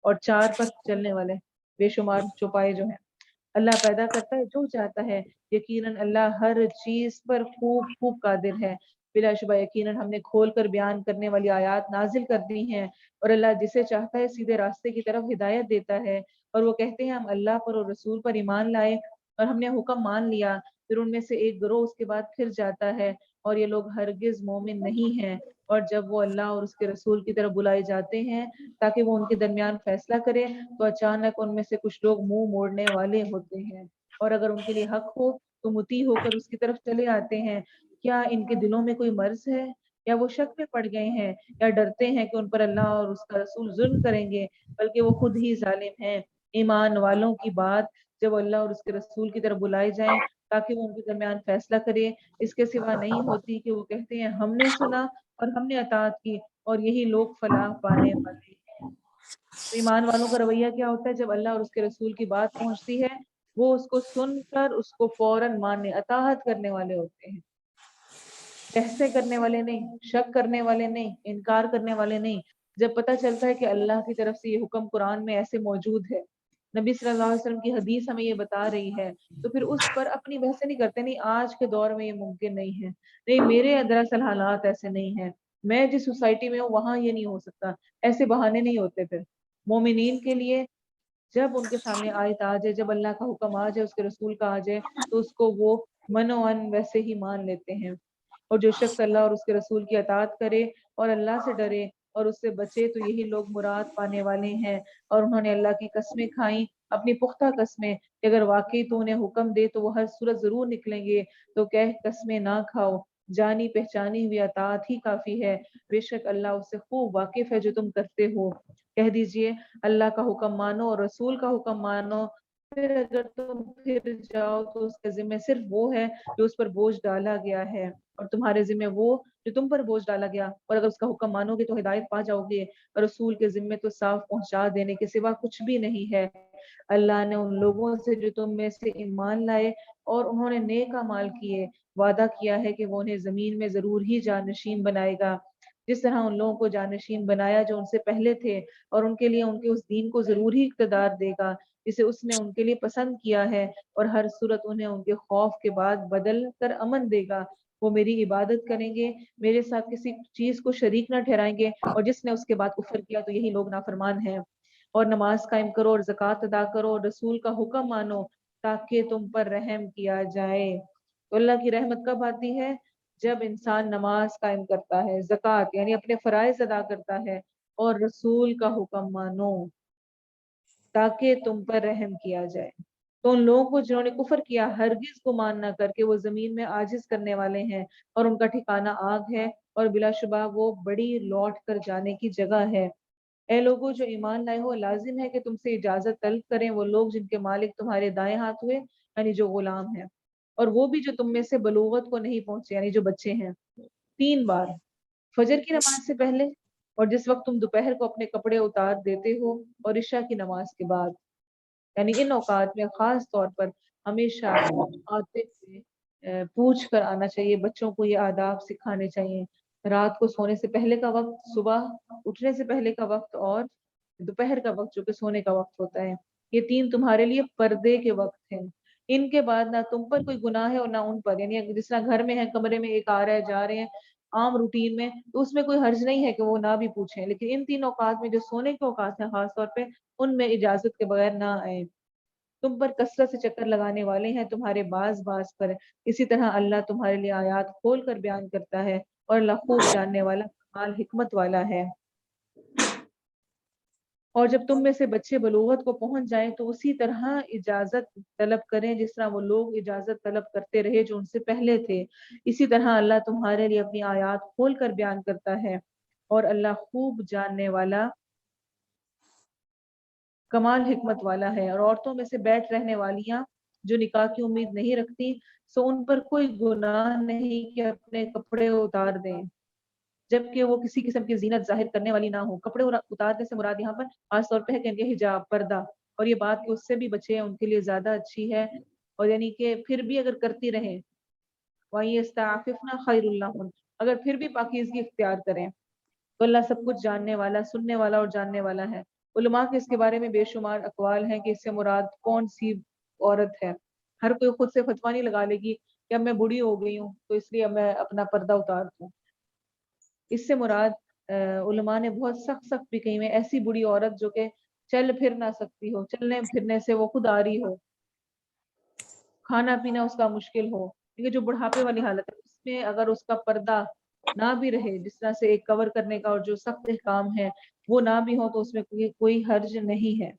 اور چار پر چلنے والے بے شمار چوپائے جو ہیں۔ اللہ پیدا کرتا ہے جو چاہتا ہے، یقیناً اللہ ہر چیز پر خوب خوب قادر ہے۔ بلا شبہ یقیناً ہم نے کھول کر بیان کرنے والی آیات نازل کر دی ہیں، اور اللہ جسے چاہتا ہے سیدھے راستے کی طرف ہدایت دیتا ہے، اور وہ کہتے ہیں ہم اللہ پر اور رسول پر ایمان لائے اور ہم نے حکم مان لیا، پھر ان میں سے ایک گروہ اس کے بعد پھر جاتا ہے، اور یہ لوگ ہرگز مومن نہیں ہیں، اور جب وہ اللہ اور اس کے رسول کی طرف بلائے جاتے ہیں تاکہ وہ ان کے درمیان فیصلہ کرے تو اچانک ان میں سے کچھ لوگ منہ موڑنے والے ہوتے ہیں، اور اگر ان کے لیے حق ہو تو مطیع ہو کر اس کی طرف چلے آتے ہیں۔ کیا ان کے دلوں میں کوئی مرض ہے، یا وہ شک میں پڑ گئے ہیں، یا ڈرتے ہیں کہ ان پر اللہ اور اس کا رسول ظلم کریں گے، بلکہ وہ خود ہی ظالم ہیں۔ ایمان والوں کی بات جب اللہ اور اس کے رسول کی طرف بلائے جائیں تاکہ وہ ان کے درمیان فیصلہ کرے، اس کے سوا نہیں ہوتی کہ وہ کہتے ہیں ہم نے سنا اور ہم نے اطاعت کی، اور یہی لوگ فلاح پانے والے ہیں۔ تو ایمان والوں کا رویہ کیا ہوتا ہے؟ جب اللہ اور اس کے رسول کی بات پہنچتی ہے وہ اس کو سن کر اس کو فوراً ماننے اطاعت کرنے والے ہوتے ہیں، بحثیں کرنے والے نہیں، شک کرنے والے نہیں، انکار کرنے والے نہیں۔ جب پتہ چلتا ہے کہ اللہ کی طرف سے یہ حکم قرآن میں ایسے موجود ہے، نبی صلی اللہ علیہ وسلم کی حدیث ہمیں یہ بتا رہی ہے، تو پھر اس پر اپنی بحثیں نہیں کرتے، نہیں آج کے دور میں یہ ممکن نہیں ہے، نہیں میرے دراصل حالات ایسے نہیں ہیں، میں جس سوسائٹی میں ہوں وہاں یہ نہیں ہو سکتا، ایسے بہانے نہیں ہوتے۔ پھر مومنین کے لیے جب ان کے سامنے آیت آ جائے، جب اللہ کا حکم آ جائے، اس کے رسول کا آ جائے، تو اس کو وہ منو ان ویسے ہی مان لیتے ہیں۔ اور جو شخص اللہ اور اس کے رسول کی اطاعت کرے اور اللہ سے ڈرے اور اس سے بچے تو یہی لوگ مراد پانے والے ہیں۔ اور انہوں نے اللہ کی قسمیں کھائیں، اپنی پختہ قسمیں، کہ اگر واقعی تو انہیں حکم دے تو وہ ہر صورت ضرور نکلیں گے، تو کہہ قسمیں نہ کھاؤ، جانی پہچانی ہوئی اطاعت ہی کافی ہے، بے شک اللہ اس سے خوب واقف ہے جو تم کرتے ہو۔ کہہ دیجئے اللہ کا حکم مانو اور رسول کا حکم مانو، پھر اگر تم پھر جاؤ تو اس کے ذمہ صرف وہ ہے جو اس پر بوجھ ڈالا گیا ہے، اور تمہارے ذمہ وہ جو تم پر بوجھ ڈالا گیا، اور اگر اس کا حکم مانو گے تو ہدایت پا جاؤ گے، اور رسول کے ذمہ تو صاف پہنچا دینے کے سوا کچھ بھی نہیں ہے۔ اللہ نے ان لوگوں سے جو تم میں سے ایمان لائے اور انہوں نے نیک اعمال کیے وعدہ کیا ہے کہ وہ انہیں زمین میں ضرور ہی جانشین بنائے گا، جس طرح ان لوگوں کو جانشین بنایا جو ان سے پہلے تھے، اور ان کے لیے ان کے اس دین کو ضرور ہی اقتدار دے گا جسے اس نے ان کے لیے پسند کیا ہے، اور ہر صورت انہیں ان کے خوف کے بعد بدل کر امن دے گا۔ وہ میری عبادت کریں گے، میرے ساتھ کسی چیز کو شریک نہ ٹھہرائیں گے، اور جس نے اس کے بعد کفر کیا تو یہی لوگ نافرمان ہیں۔ اور نماز قائم کرو اور زکوٰۃ ادا کرو اور رسول کا حکم مانو تاکہ تم پر رحم کیا جائے۔ تو اللہ کی رحمت کب آتی ہے؟ جب انسان نماز قائم کرتا ہے، زکوٰۃ یعنی اپنے فرائض ادا کرتا ہے، اور رسول کا حکم مانو تاکہ تم پر رحم کیا جائے۔ تو ان لوگوں کو جنہوں نے کفر کیا ہرگز گمان نہ کر کے وہ زمین میں عاجز کرنے والے ہیں، اور ان کا ٹھکانہ آگ ہے، اور بلا شبہ وہ بڑی لوٹ کر جانے کی جگہ ہے۔ اے لوگوں جو ایمان لائے ہو، لازم ہے کہ تم سے اجازت طلب کریں وہ لوگ جن کے مالک تمہارے دائیں ہاتھ ہوئے، یعنی جو غلام ہیں، اور وہ بھی جو تم میں سے بلوغت کو نہیں پہنچے، یعنی جو بچے ہیں، 3 بار، فجر کی نماز سے پہلے، اور جس وقت تم دوپہر کو اپنے کپڑے اتار دیتے ہو، اور عشاء کی نماز کے بعد، یعنی ان اوقات میں خاص طور پر ہمیشہ آتے ہوئے پوچھ کر آنا چاہیے۔ بچوں کو یہ آداب سکھانے چاہیے۔ رات کو سونے سے پہلے کا وقت، صبح اٹھنے سے پہلے کا وقت، اور دوپہر کا وقت جو کہ سونے کا وقت ہوتا ہے، یہ 3 تمہارے لیے پردے کے وقت ہیں۔ ان کے بعد نہ تم پر کوئی گناہ ہے اور نہ ان پر، یعنی جس طرح گھر میں ہے، کمرے میں ایک آ رہا ہے جا رہے ہیں عام روٹین میں، تو اس میں کوئی حرج نہیں ہے کہ وہ نہ بھی پوچھیں، لیکن ان 3 اوقات میں جو سونے کے اوقات ہیں خاص طور پہ، ان میں اجازت کے بغیر نہ آئے۔ تم پر کثرت سے چکر لگانے والے ہیں تمہارے باز باز پر، اسی طرح اللہ تمہارے لیے آیات کھول کر بیان کرتا ہے، اور اللہ خوب جاننے والا کمال حکمت والا ہے۔ اور جب تم میں سے بچے بلوغت کو پہنچ جائیں تو اسی طرح اجازت طلب کریں جس طرح وہ لوگ اجازت طلب کرتے رہے جو ان سے پہلے تھے، اسی طرح اللہ تمہارے لیے اپنی آیات کھول کر بیان کرتا ہے، اور اللہ خوب جاننے والا کمال حکمت والا ہے۔ اور عورتوں میں سے بیٹھ رہنے والیاں جو نکاح کی امید نہیں رکھتی، سو ان پر کوئی گناہ نہیں کہ اپنے کپڑے اتار دیں جبکہ وہ کسی قسم کی زینت ظاہر کرنے والی نہ ہو۔ کپڑے اتارنے سے مراد یہاں پر خاص طور پہ ہے کہ ان کے حجاب، پردہ، اور یہ بات کہ اس سے بھی بچے ان کے لیے زیادہ اچھی ہے، اور یعنی کہ پھر بھی اگر کرتی رہیں وَيَسْتَعْفِفْنَ خَيْرٌ لَهُنَّ، اگر پھر بھی پاکیزگی اختیار کریں، تو اللہ سب کچھ جاننے والا، سننے والا اور جاننے والا ہے۔ علماء کے اس کے بارے میں بے شمار اقوال ہیں کہ اس سے مراد کون سی عورت ہے۔ ہر کوئی خود سے فتویٰ نہیں لگا لے گی کہ اب میں بوڑھی ہو گئی ہوں تو اس لیے اب میں اپنا پردہ اتار دوں۔ اس سے مراد علماء نے بہت سخت سخت بھی کہی میں ایسی بوڑھی عورت جو کہ چل پھر نہ سکتی ہو، چلنے پھرنے سے وہ خود آ رہی ہو، کھانا پینا اس کا مشکل ہو، کیونکہ جو بڑھاپے والی حالت ہے اس میں اگر اس کا پردہ نہ بھی رہے، جس طرح سے ایک کور کرنے کا اور جو سخت احکام ہے وہ نہ بھی ہو، تو اس میں کوئی حرج نہیں ہے۔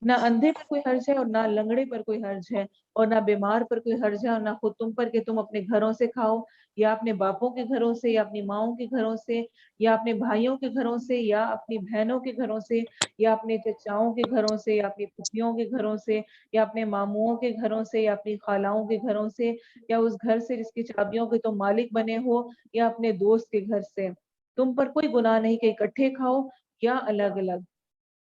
نہ اندھے پر کوئی حرج ہے اور نہ لنگڑے پر کوئی حرج ہے، اور نہ بیمار پر کوئی حرج ہے، اور نہ خود تم پر کہ تم اپنے گھروں سے کھاؤ، یا اپنے باپوں کے گھروں سے، یا اپنی ماؤں کے گھروں سے، یا اپنے بھائیوں کے گھروں سے، یا اپنی بہنوں کے گھروں سے، یا اپنے چچاؤں کے گھروں سے، یا اپنی پھوپھیوں کے گھروں سے، یا اپنے ماموؤں کے گھروں سے، یا اپنی خالاؤں کے گھروں سے، یا اس گھر سے جس کی چابیوں کے تم مالک بنے ہو، یا اپنے دوست کے گھر سے۔ تم پر کوئی گناہ نہیں کہ اکٹھے کھاؤ یا الگ الگ،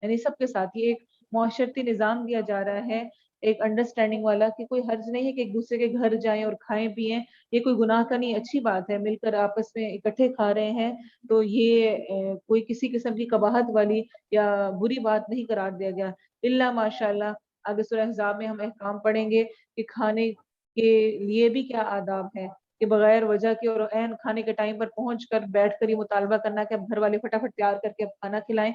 یعنی سب کے ساتھ یہ ایک معاشرتی نظام دیا جا رہا ہے، ایک انڈرسٹینڈنگ والا، کہ کوئی حرج نہیں ہے کہ ایک دوسرے کے گھر جائیں اور کھائیں پیئیں، یہ کوئی گناہ کا نہیں، اچھی بات ہے، مل کر آپس میں اکٹھے کھا رہے ہیں تو یہ کوئی کسی قسم کی قباحت والی یا بری بات نہیں قرار دیا گیا، الا ماشاء اللہ۔ آگے سورہ احزاب میں ہم احکام پڑھیں گے کہ کھانے کے لیے بھی کیا آداب ہیں، کہ بغیر وجہ کے اور عین کھانے کے ٹائم پر پہنچ کر بیٹھ کر یہ مطالبہ کرنا کہ اب گھر والے فٹافٹ تیار کر کے اب کھانا کھلائیں،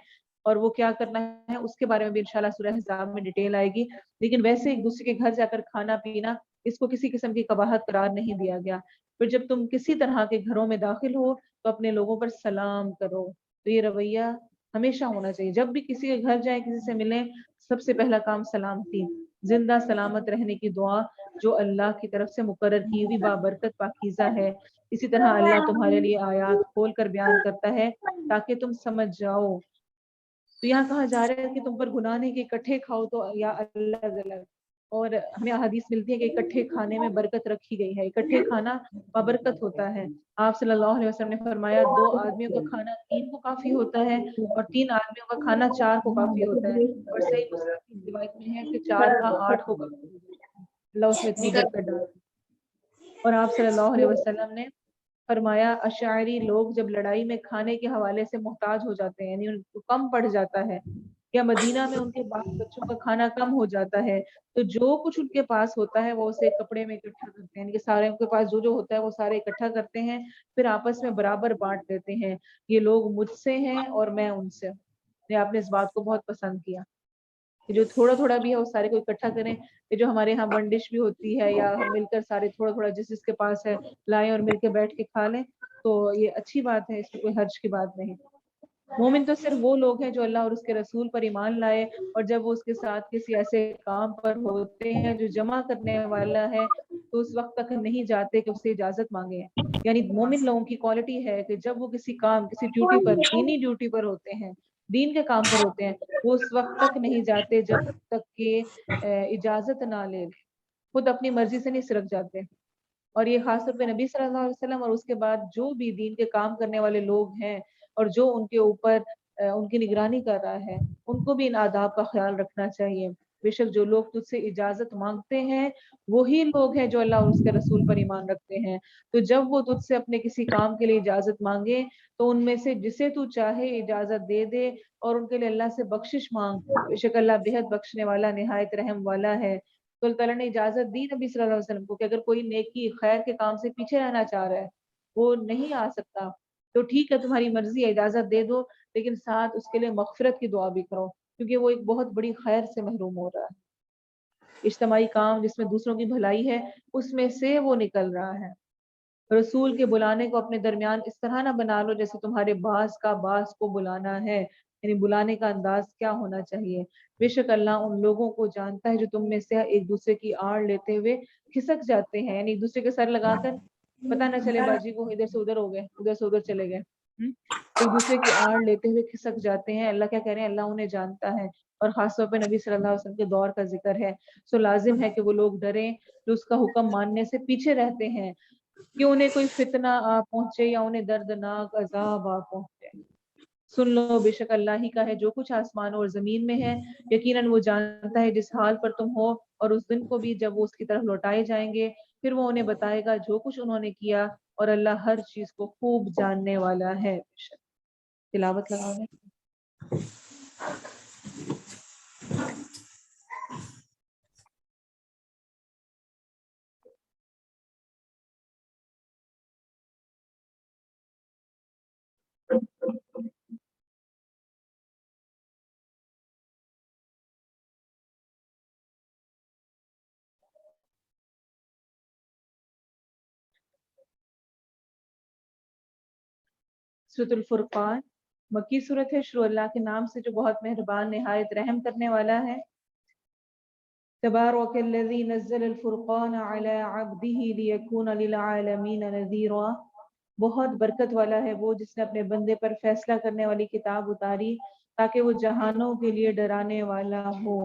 اور وہ کیا کرنا ہے اس کے بارے میں بھی انشاءاللہ سورہ احزاب میں ڈیٹیل آئے گی. لیکن ویسے ایک دوسرے کے گھر جا کر کھانا پینا اس کو کسی قسم کی قباحت قرار نہیں دیا گیا. پھر جب تم کسی طرح کے گھروں میں داخل ہو تو اپنے لوگوں پر سلام کرو. تو یہ رویہ ہمیشہ ہونا چاہیے. جب بھی کسی کے گھر جائیں کسی سے ملیں سب سے پہلا کام سلامتی, زندہ سلامت رہنے کی دعا جو اللہ کی طرف سے مقرر کی ہوئی بابرکت پاکیزہ ہے. اسی طرح اللہ تمہارے لیے آیات کھول کر بیان کرتا ہے تاکہ تم سمجھ جاؤ. تو یہاں کہا جا رہا ہے کہ تم پر گناہ نہیں کہ اکٹھے کھاؤ تو یا الگ الگ. اور ہمیں احادیث ملتی ہے کہ اکٹھے کھانے میں برکت رکھی گئی ہے. اکٹھے کھانا بابرکت ہوتا ہے. آپ صلی اللہ علیہ وسلم نے فرمایا 2 آدمیوں کا کھانا 3 کو کافی ہوتا ہے اور 3 آدمیوں کا کھانا 4 کو کافی ہوتا ہے. اور صحیح مسلم کی روایت میں ہے کہ 4 کا 8 کو کافی ہوتا ہے. اللہ اس میں اتنی برکت ڈالے. اور آپ صلی اللہ علیہ وسلم نے فرمایا اشعری لوگ جب لڑائی میں کھانے کے حوالے سے محتاج ہو جاتے ہیں یعنی ان کو کم پڑ جاتا ہے یا مدینہ میں ان کے بال بچوں کا کھانا کم ہو جاتا ہے تو جو کچھ ان کے پاس ہوتا ہے وہ اسے کپڑے میں اکٹھا کرتے ہیں. یعنی کہ سارے ان کے پاس جو ہوتا ہے وہ سارے اکٹھا کرتے ہیں پھر آپس میں برابر بانٹ دیتے ہیں. یہ لوگ مجھ سے ہیں اور میں ان سے. آپ نے اس بات کو بہت پسند کیا کہ جو تھوڑا تھوڑا بھی ہے وہ سارے کو اکٹھا کریں. یہ جو ہمارے ہاں بنڈش بھی ہوتی ہے یا ہم مل کر سارے تھوڑا تھوڑا جس جس کے پاس ہے لائیں اور مل کے بیٹھ کے کھا لیں تو یہ اچھی بات ہے. اس میں کوئی حرج کی بات نہیں. مومن تو صرف وہ لوگ ہیں جو اللہ اور اس کے رسول پر ایمان لائے اور جب وہ اس کے ساتھ کسی ایسے کام پر ہوتے ہیں جو جمع کرنے والا ہے تو اس وقت تک نہیں جاتے کہ اس سے اجازت مانگے. یعنی مومن لوگوں کی کوالٹی ہے کہ جب وہ کسی کام کسی ڈیوٹی پر دینی ڈیوٹی پر ہوتے ہیں دین کے کام پر ہوتے ہیں وہ اس وقت تک نہیں جاتے جب تک کہ اجازت نہ لے. خود اپنی مرضی سے نہیں سرک جاتے. اور یہ خاص طور پہ نبی صلی اللہ علیہ وسلم اور اس کے بعد جو بھی دین کے کام کرنے والے لوگ ہیں اور جو ان کے اوپر ان کی نگرانی کر رہا ہے ان کو بھی ان آداب کا خیال رکھنا چاہیے. بے شک جو لوگ تجھ سے اجازت مانگتے ہیں وہی لوگ ہیں جو اللہ اور اس کے رسول پر ایمان رکھتے ہیں. تو جب وہ تجھ سے اپنے کسی کام کے لیے اجازت مانگے تو ان میں سے جسے تو چاہے اجازت دے دے اور ان کے لیے اللہ سے بخشش مانگ. بے شک اللہ بےحد بخشنے والا نہایت رحم والا ہے. تو اللہ تعالیٰ نے اجازت دی نبی صلی اللہ علیہ وسلم کو کہ اگر کوئی نیکی خیر کے کام سے پیچھے رہنا چاہ رہا ہے وہ نہیں آ سکتا تو ٹھیک ہے تمہاری مرضی ہے اجازت دے دو لیکن ساتھ اس کے لیے مغفرت کی دعا بھی کرو کیونکہ وہ ایک بہت بڑی خیر سے محروم ہو رہا ہے. اجتماعی کام جس میں دوسروں کی بھلائی ہے اس میں سے وہ نکل رہا ہے. رسول کے بلانے کو اپنے درمیان اس طرح نہ بنا لو جیسے تمہارے باس کا باس کو بلانا ہے. یعنی بلانے کا انداز کیا ہونا چاہیے. بے شک اللہ ان لوگوں کو جانتا ہے جو تم میں سے ایک دوسرے کی آڑ لیتے ہوئے کھسک جاتے ہیں. یعنی ایک دوسرے کے سر لگا کر پتہ نہ چلے باجی کو ادھر سے ادھر ہو گئے ادھر سے ادھر چلے گئے. ایک دوسرے کی آڑ لیتے ہوئے کھسک جاتے ہیں. اللہ کیا کہہ رہے ہیں اللہ انہیں جانتا ہے. اور خاص طور پہ نبی صلی اللہ علیہ وسلم کے دور کا ذکر ہے. سو لازم ہے کہ وہ لوگ ڈریں جو اس کا حکم ماننے سے پیچھے رہتے ہیں کہ انہیں کوئی فتنہ آ پہنچے یا انہیں دردناک عذاب آ پہنچے. سن لو بے شک اللہ ہی کا ہے جو کچھ آسمانوں اور زمین میں ہے. یقیناً وہ جانتا ہے جس حال پر تم ہو اور اس دن کو بھی جب وہ اس کی طرف لوٹائے جائیں گے پھر وہ انہیں بتائے گا جو کچھ انہوں نے کیا اور اللہ ہر چیز کو خوب جاننے والا ہے. تلاوت لگاؤ گے سورۃ الفرقان مکی صورت ہے. شروع اللہ کے نام سے جو بہت مہربان نہایت رحم کرنے والا ہے. تبارک الذی نزل الفرقان علی عبده لیکون للعالمین نذیرا. بہت برکت والا ہے وہ جس نے اپنے بندے پر فیصلہ کرنے والی کتاب اتاری تاکہ وہ جہانوں کے لیے ڈرانے والا ہو.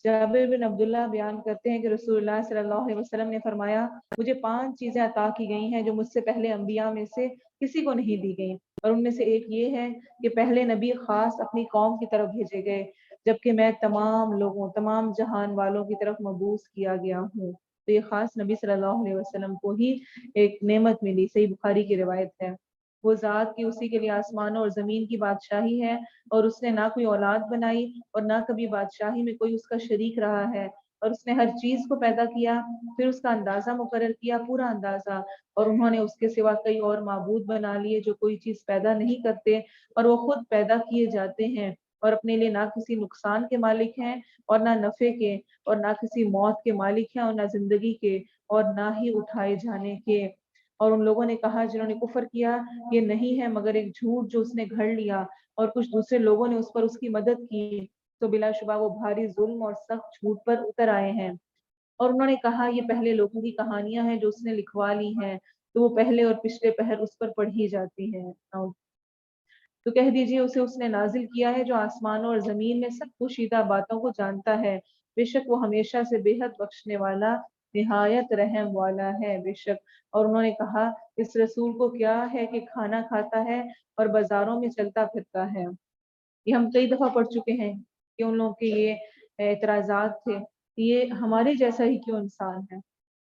جابر بن عبداللہ بیان کرتے ہیں کہ رسول اللہ صلی اللہ علیہ وسلم نے فرمایا مجھے 5 چیزیں عطا کی گئی ہیں جو مجھ سے پہلے انبیاء میں سے کسی کو نہیں دی گئیں. اور ان میں سے ایک یہ ہے کہ پہلے نبی خاص اپنی قوم کی طرف بھیجے گئے جبکہ میں تمام لوگوں تمام جہان والوں کی طرف مبعوث کیا گیا ہوں. تو یہ خاص نبی صلی اللہ علیہ وسلم کو ہی ایک نعمت ملی. صحیح بخاری کی روایت ہے. وہ ذات کی اسی کے لیے آسمانوں اور زمین کی بادشاہی ہے اور اس نے نہ کوئی اولاد بنائی اور نہ کبھی بادشاہی میں کوئی اس کا شریک رہا ہے اور اس نے ہر چیز کو پیدا کیا، پھر اس کا اندازہ مقرر کیا، پورا اندازہ، اور انہوں نے اس کے سوا کئی اور معبود بنا لیے جو کوئی چیز پیدا نہیں کرتے اور وہ خود پیدا کیے جاتے ہیں، اور اپنے لیے نہ کسی نقصان کے مالک ہیں اور نہ نفع کے، اور نہ کسی موت کے مالک ہیں اور نہ زندگی کے، اور نہ ہی اٹھائے جانے کے۔ اور ان لوگوں نے کہا جنہوں نے کفر کیا، یہ نہیں ہے مگر ایک جھوٹ جو اس نے گھڑ لیا، اور کچھ دوسرے لوگوں نے اس پر اس کی مدد کی، تو بلا شبہ وہ بھاری ظلم اور سخت جھوٹ پر اتر آئے ہیں۔ اور انہوں نے کہا یہ پہلے لوگوں کی کہانیاں ہیں جو اس نے لکھوا لی ہیں، تو وہ پہلے اور پچھلے پہر اس پر پڑھی جاتی ہیں۔ تو کہہ دیجئے اسے اس نے نازل کیا ہے جو آسمانوں اور زمین میں سب پوشیدہ باتوں کو جانتا ہے، بے شک وہ ہمیشہ سے بے حد بخشنے والا، نہایت رحم والا ہے، بے شک۔ اور انہوں نے کہا اس رسول کو کیا ہے کہ کھانا کھاتا ہے اور بازاروں میں چلتا پھرتا ہے۔ یہ ہم کئی دفعہ پڑھ چکے ہیں کہ ان لوگوں کے یہ اعتراضات تھے، یہ ہمارے جیسا ہی کیوں انسان ہے،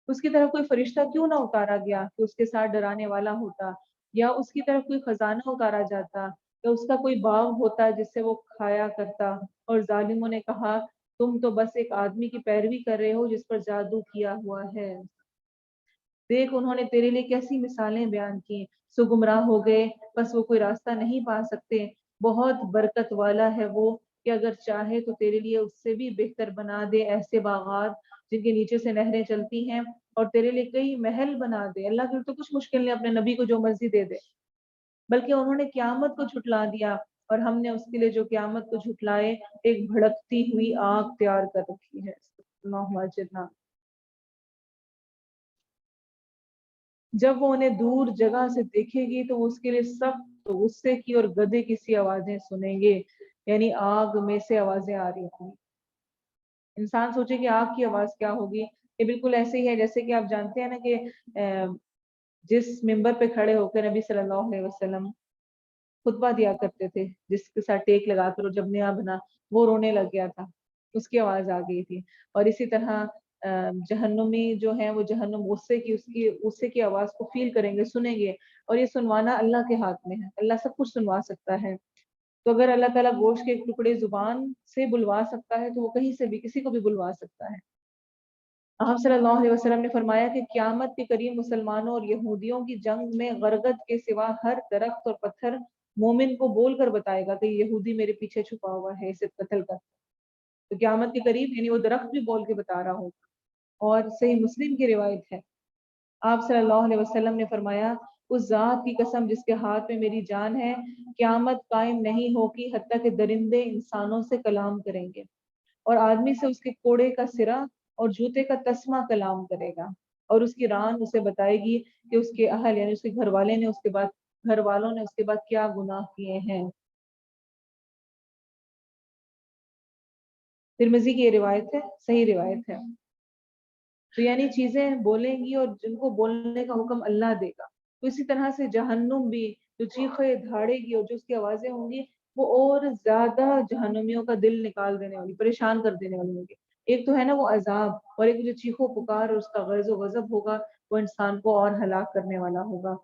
اس کی طرف کوئی فرشتہ کیوں نہ اتارا گیا کہ اس کے ساتھ ڈرانے والا ہوتا، یا اس کی طرف کوئی خزانہ اتارا جاتا، یا اس کا کوئی باغ ہوتا جس سے وہ کھایا کرتا۔ اور ظالموں نے کہا تم تو بس ایک آدمی کی پیروی کر رہے ہو جس پر جادو کیا ہوا ہے۔ دیکھ انہوں نے تیرے لیے کیسی مثالیں بیان کی، سو گمراہ ہو گئے، بس وہ کوئی راستہ نہیں پا سکتے۔ بہت برکت والا ہے وہ کہ اگر چاہے تو تیرے لیے اس سے بھی بہتر بنا دے ایسے باغات جن کے نیچے سے نہریں چلتی ہیں، اور تیرے لیے کئی محل بنا دے۔ اللہ پھر تو کچھ مشکل نہیں، اپنے نبی کو جو مرضی دے دے، بلکہ انہوں نے قیامت کو جھٹلا دیا، اور ہم نے اس کے لیے جو قیامت کو جھٹلائے ایک بھڑکتی ہوئی آگ تیار کر رکھی ہے۔ اللہم اجرنا۔ جب وہ انہیں دور جگہ سے دیکھے گی تو وہ اس کے لیے سخت غصے کی اور گدے کی سی آوازیں سنیں گے، یعنی آگ میں سے آوازیں آ رہی ہوں۔ انسان سوچے کہ آگ کی آواز کیا ہوگی، یہ بالکل ایسے ہی ہے جیسے کہ آپ جانتے ہیں نا کہ جس ممبر پہ کھڑے ہو کر نبی صلی اللہ علیہ وسلم خطبہ دیا کرتے تھے، جس کے ساتھ ٹیک لگا کر، جب نیا بنا وہ رونے لگ گیا تھا، اس کی آواز آ گئی تھی۔ اور اسی طرح جہنمی جو ہیں وہ جہنم غصے کی آواز کو فیل کریں گے، سنیں گے، اور یہ سنوانا اللہ کے ہاتھ میں ہے، اللہ سب کچھ سنوا سکتا ہے۔ تو اگر اللہ تعالیٰ گوشت کے ایک ٹکڑے زبان سے بلوا سکتا ہے تو وہ کہیں سے بھی کسی کو بھی بلوا سکتا ہے۔ آپ صلی اللہ علیہ وسلم نے فرمایا کہ قیامت کے قریب مسلمانوں اور یہودیوں کی جنگ میں غرقت کے سوا ہر درخت اور پتھر مومن کو بول کر بتائے گا کہ یہودی میرے پیچھے چھپا ہوا ہے، اسے قتل کر۔ تو قیامت کے قریب یعنی وہ درخت بھی بول کے بتا رہا ہوگا۔ اور صحیح مسلم کی روایت ہے، آپ صلی اللہ علیہ وسلم نے فرمایا اس ذات کی قسم جس کے ہاتھ میں میری جان ہے، قیامت قائم نہیں ہوگی حتیٰ کہ درندے انسانوں سے کلام کریں گے، اور آدمی سے اس کے کوڑے کا سرا اور جوتے کا تسمہ کلام کرے گا، اور اس کی ران اسے بتائے گی کہ اس کے اہل یعنی اس کے گھر والے نے گھر والوں نے اس کے بعد کیا گناہ کیے ہیں۔ ترمذی کی یہ روایت ہے، صحیح روایت ہے۔ تو یعنی چیزیں بولیں گی اور جن کو بولنے کا حکم اللہ دے گا، تو اسی طرح سے جہنم بھی جو چیخے دھاڑے گی اور جو اس کی آوازیں ہوں گی وہ اور زیادہ جہنمیوں کا دل نکال دینے والی، پریشان کر دینے والی ہوگی۔ ایک تو ہے نا وہ عذاب، اور ایک جو چیخو پکار اور اس کا غیظ و غضب ہوگا وہ انسان کو اور ہلاک کرنے والا ہوگا۔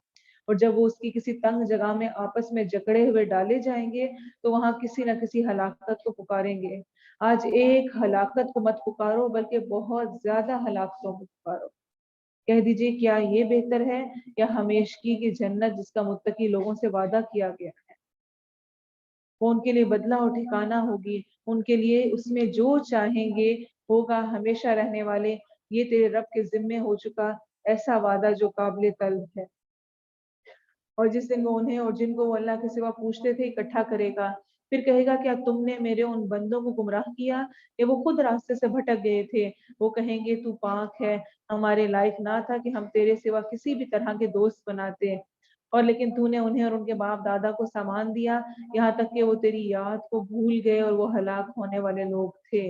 اور جب وہ اس کی کسی تنگ جگہ میں آپس میں جکڑے ہوئے ڈالے جائیں گے تو وہاں کسی نہ کسی ہلاکت کو پکاریں گے۔ آج ایک ہلاکت کو مت پکارو بلکہ بہت زیادہ ہلاکتوں کو پکارو۔ کہہ دیجئے کیا یہ بہتر ہے یا ہمیشگی کی جنت جس کا متقی لوگوں سے وعدہ کیا گیا ہے؟ وہ ان کے لیے بدلہ اور ٹھکانہ ہوگی، ان کے لیے اس میں جو چاہیں گے ہوگا، ہمیشہ رہنے والے، یہ تیرے رب کے ذمے ہو چکا ایسا وعدہ جو قابل طلب ہے۔ اور جس دن وہ انہیں اور جن کو وہ اللہ کے سوا پوچھتے تھے اکٹھا کرے گا، پھر کہے گا کیا تم نے میرے ان بندوں کو گمراہ کیا کہ وہ خود راستے سے بھٹک گئے تھے؟ وہ کہیں گے تو پاک ہے، ہمارے لائق نہ تھا کہ ہم تیرے سوا کسی بھی طرح کے دوست بناتے، اور لیکن تو نے انہیں اور ان کے باپ دادا کو سامان دیا یہاں تک کہ وہ تیری یاد کو بھول گئے اور وہ ہلاک ہونے والے لوگ تھے۔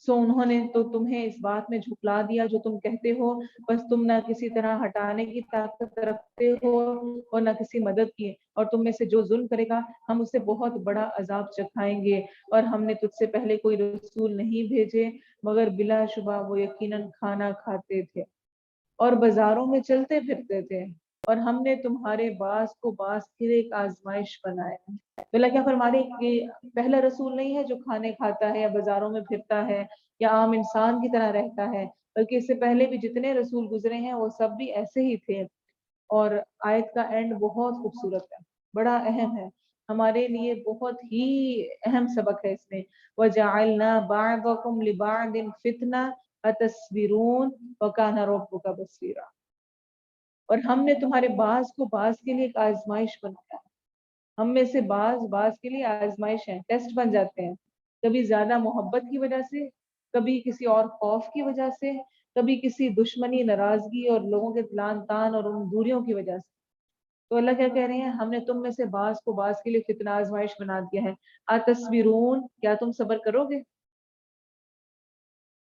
سو انہوں نے تو تمہیں اس بات میں جھٹلا دیا جو تم کہتے ہو، بس تم نہ کسی طرح ہٹانے کی طاقت رکھتے ہو اور نہ کسی مدد کی، اور تم میں سے جو ظلم کرے گا ہم اسے بہت بڑا عذاب چکھائیں گے، اور ہم نے تجھ سے پہلے کوئی رسول نہیں بھیجے مگر بلا شبہ وہ یقیناً کھانا کھاتے تھے اور بازاروں میں چلتے پھرتے تھے اور ہم نے تمہارے بعض کو بعض کے لیے ایک آزمائش بنایا ہے۔ تو اللہ کیا فرما رہے ہیں کہ پہلا رسول نہیں ہے جو کھانے کھاتا ہے یا بازاروں میں پھرتا ہے یا عام انسان کی طرح رہتا ہے، بلکہ اس سے پہلے بھی جتنے رسول گزرے ہیں وہ سب بھی ایسے ہی تھے۔ اور آیت کا اینڈ بہت خوبصورت ہے، بڑا اہم ہے، ہمارے لیے بہت ہی اہم سبق ہے اس میں۔ وَجَعَلْنَا بَعْضَكُمْ لِبَعْضٍ فِتْنَةً أَتَصْبِرُونَ وَكَانَ رَبُّكَ بَصِيرًا۔ اور ہم نے تمہارے بعض کو بعض کے لیے ایک آزمائش بنایا ہے۔ ہم میں سے بعض کے لیے آزمائش ہے، ٹیسٹ بن جاتے ہیں، کبھی زیادہ محبت کی وجہ سے، کبھی کسی اور خوف کی وجہ سے، کبھی کسی دشمنی، ناراضگی اور لوگوں کے تلان تان اور ان دوریوں کی وجہ سے۔ تو اللہ کیا کہہ رہے ہیں، ہم نے تم میں سے بعض کو بعض کے لیے فتنہ آزمائش بنا دیا ہے۔ اتصبرون، کیا تم صبر کرو گے؟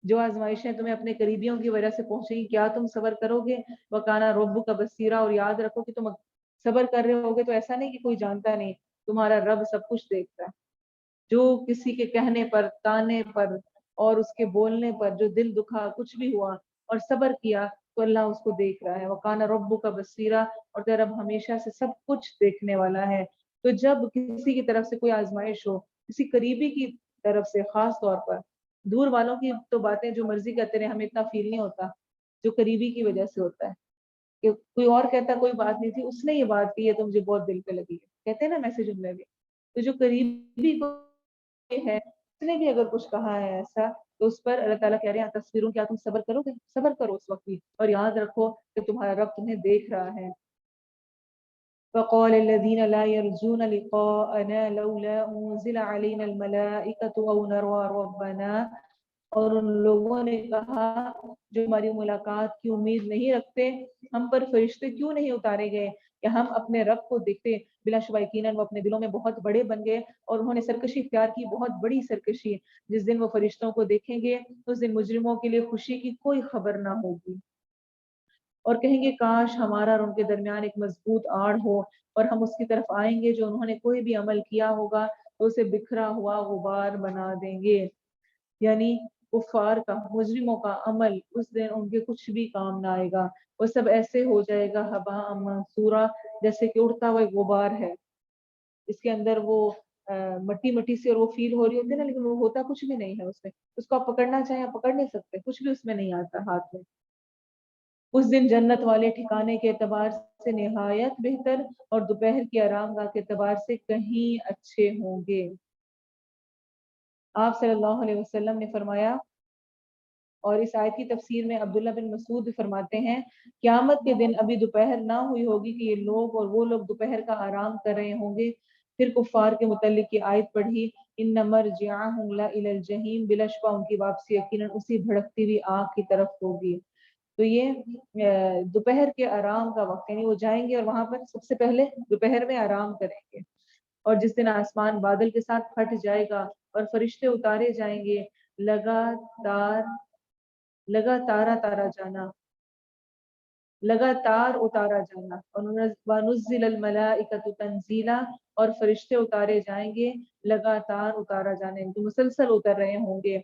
جو آزمائشیں تمہیں اپنے قریبیوں کی وجہ سے پہنچیں گی، کیا تم صبر کرو گے؟ وَكَانَ رَبُّكَ بَصِيرًا، اور یاد رکھو کہ تم صبر کر رہے ہوگے تو ایسا نہیں کہ کوئی جانتا نہیں، تمہارا رب سب کچھ دیکھتا ہے۔ جو کسی کے کہنے پر، تانے پر اور اس کے بولنے پر جو دل دکھا، کچھ بھی ہوا اور صبر کیا تو اللہ اس کو دیکھ رہا ہے۔ وَكَانَ رَبُّكَ بَصِيرًا، اور تیرا رب ہمیشہ سے سب کچھ دیکھنے والا ہے۔ تو جب کسی کی طرف سے کوئی آزمائش ہو، کسی قریبی کی طرف سے خاص طور پر، دور والوں کی تو باتیں جو مرضی کرتے رہے ہمیں اتنا فیل نہیں ہوتا، جو قریبی کی وجہ سے ہوتا ہے کہ کوئی اور کہتا کوئی بات نہیں تھی، اس نے یہ بات کی ہے تو مجھے بہت دل پہ لگی ہے، کہتے ہیں نا میسج میں بھی۔ تو جو قریبی کو ہے، اس نے بھی اگر کچھ کہا ہے ایسا تو اس پر اللہ تعالیٰ کہہ رہے ہیں تصویروں، کیا تم صبر کرو گے؟ صبر کرو اس وقت بھی، اور یاد رکھو کہ تمہارا رب تمہیں دیکھ رہا ہے۔ فقال الذين لا يرجون لقاءنا لولا أنزل علينا الملائكة أو نرى ربنا، اور ان لوگوں نے کہا جو ہماری ملاقات کی امید نہیں رکھتے، ہم پر فرشتے کیوں نہیں اتارے گئے کہ ہم اپنے رب کو دیکھتے۔ بلا شبہ یقیناً وہ اپنے دلوں میں بہت بڑے بن گئے اور انہوں نے سرکشی اختیار کی، بہت بڑی سرکشی۔ جس دن وہ فرشتوں کو دیکھیں گے اس دن مجرموں کے لیے خوشی کی کوئی خبر نہ ہوگی، اور کہیں گے کاش ہمارا اور ان کے درمیان ایک مضبوط آڑ ہو، اور ہم اس کی طرف آئیں گے جو انہوں نے کوئی بھی عمل کیا ہوگا تو اسے بکھرا ہوا غبار بنا دیں گے۔ یعنی کفار کا، مجرموں کا عمل اس دن ان کے کچھ بھی کام نہ آئے گا، وہ سب ایسے ہو جائے گا ہبا منصورا، جیسے کہ اڑتا ہوا ایک غبار ہے، اس کے اندر وہ مٹی مٹی سی اور وہ فیل ہو رہی ہوتی ہے نا، لیکن وہ ہوتا کچھ بھی نہیں ہے اس میں، اس کو آپ پکڑنا چاہیں پکڑ نہیں سکتے، کچھ بھی اس میں نہیں آتا ہاتھ میں۔ اس دن جنت والے ٹھکانے کے اعتبار سے نہایت بہتر اور دوپہر کی آرام گاہ کے اعتبار سے کہیں اچھے ہوں گے۔ آپ صلی اللہ علیہ وسلم نے فرمایا، اور اس آیت کی تفسیر میں عبداللہ بن مسعود فرماتے ہیں، قیامت کے دن ابھی دوپہر نہ ہوئی ہوگی کہ یہ لوگ اور وہ لوگ دوپہر کا آرام کر رہے ہوں گے۔ پھر کفار کے متعلق کی آیت پڑھی، ان مرجعہم الی الجحیم، بلا شبہ ان کی واپسی یقیناً اسی بھڑکتی ہوئی آگ کی طرف ہوگی۔ تو یہ دوپہر کے آرام کا وقت، یعنی وہ جائیں گے اور وہاں پر سب سے پہلے دوپہر میں آرام کریں گے، اور جس دن آسمان بادل کے ساتھ پھٹ جائے گا اور فرشتے اتارے جائیں گے، لگاتار اتارا جانا، اور وَنُزِّلَ الْمَلَائِكَةُ تَنزِيلًا، اور فرشتے اتارے جائیں گے لگاتار اتارا جانے، جو مسلسل اتر رہے ہوں گے۔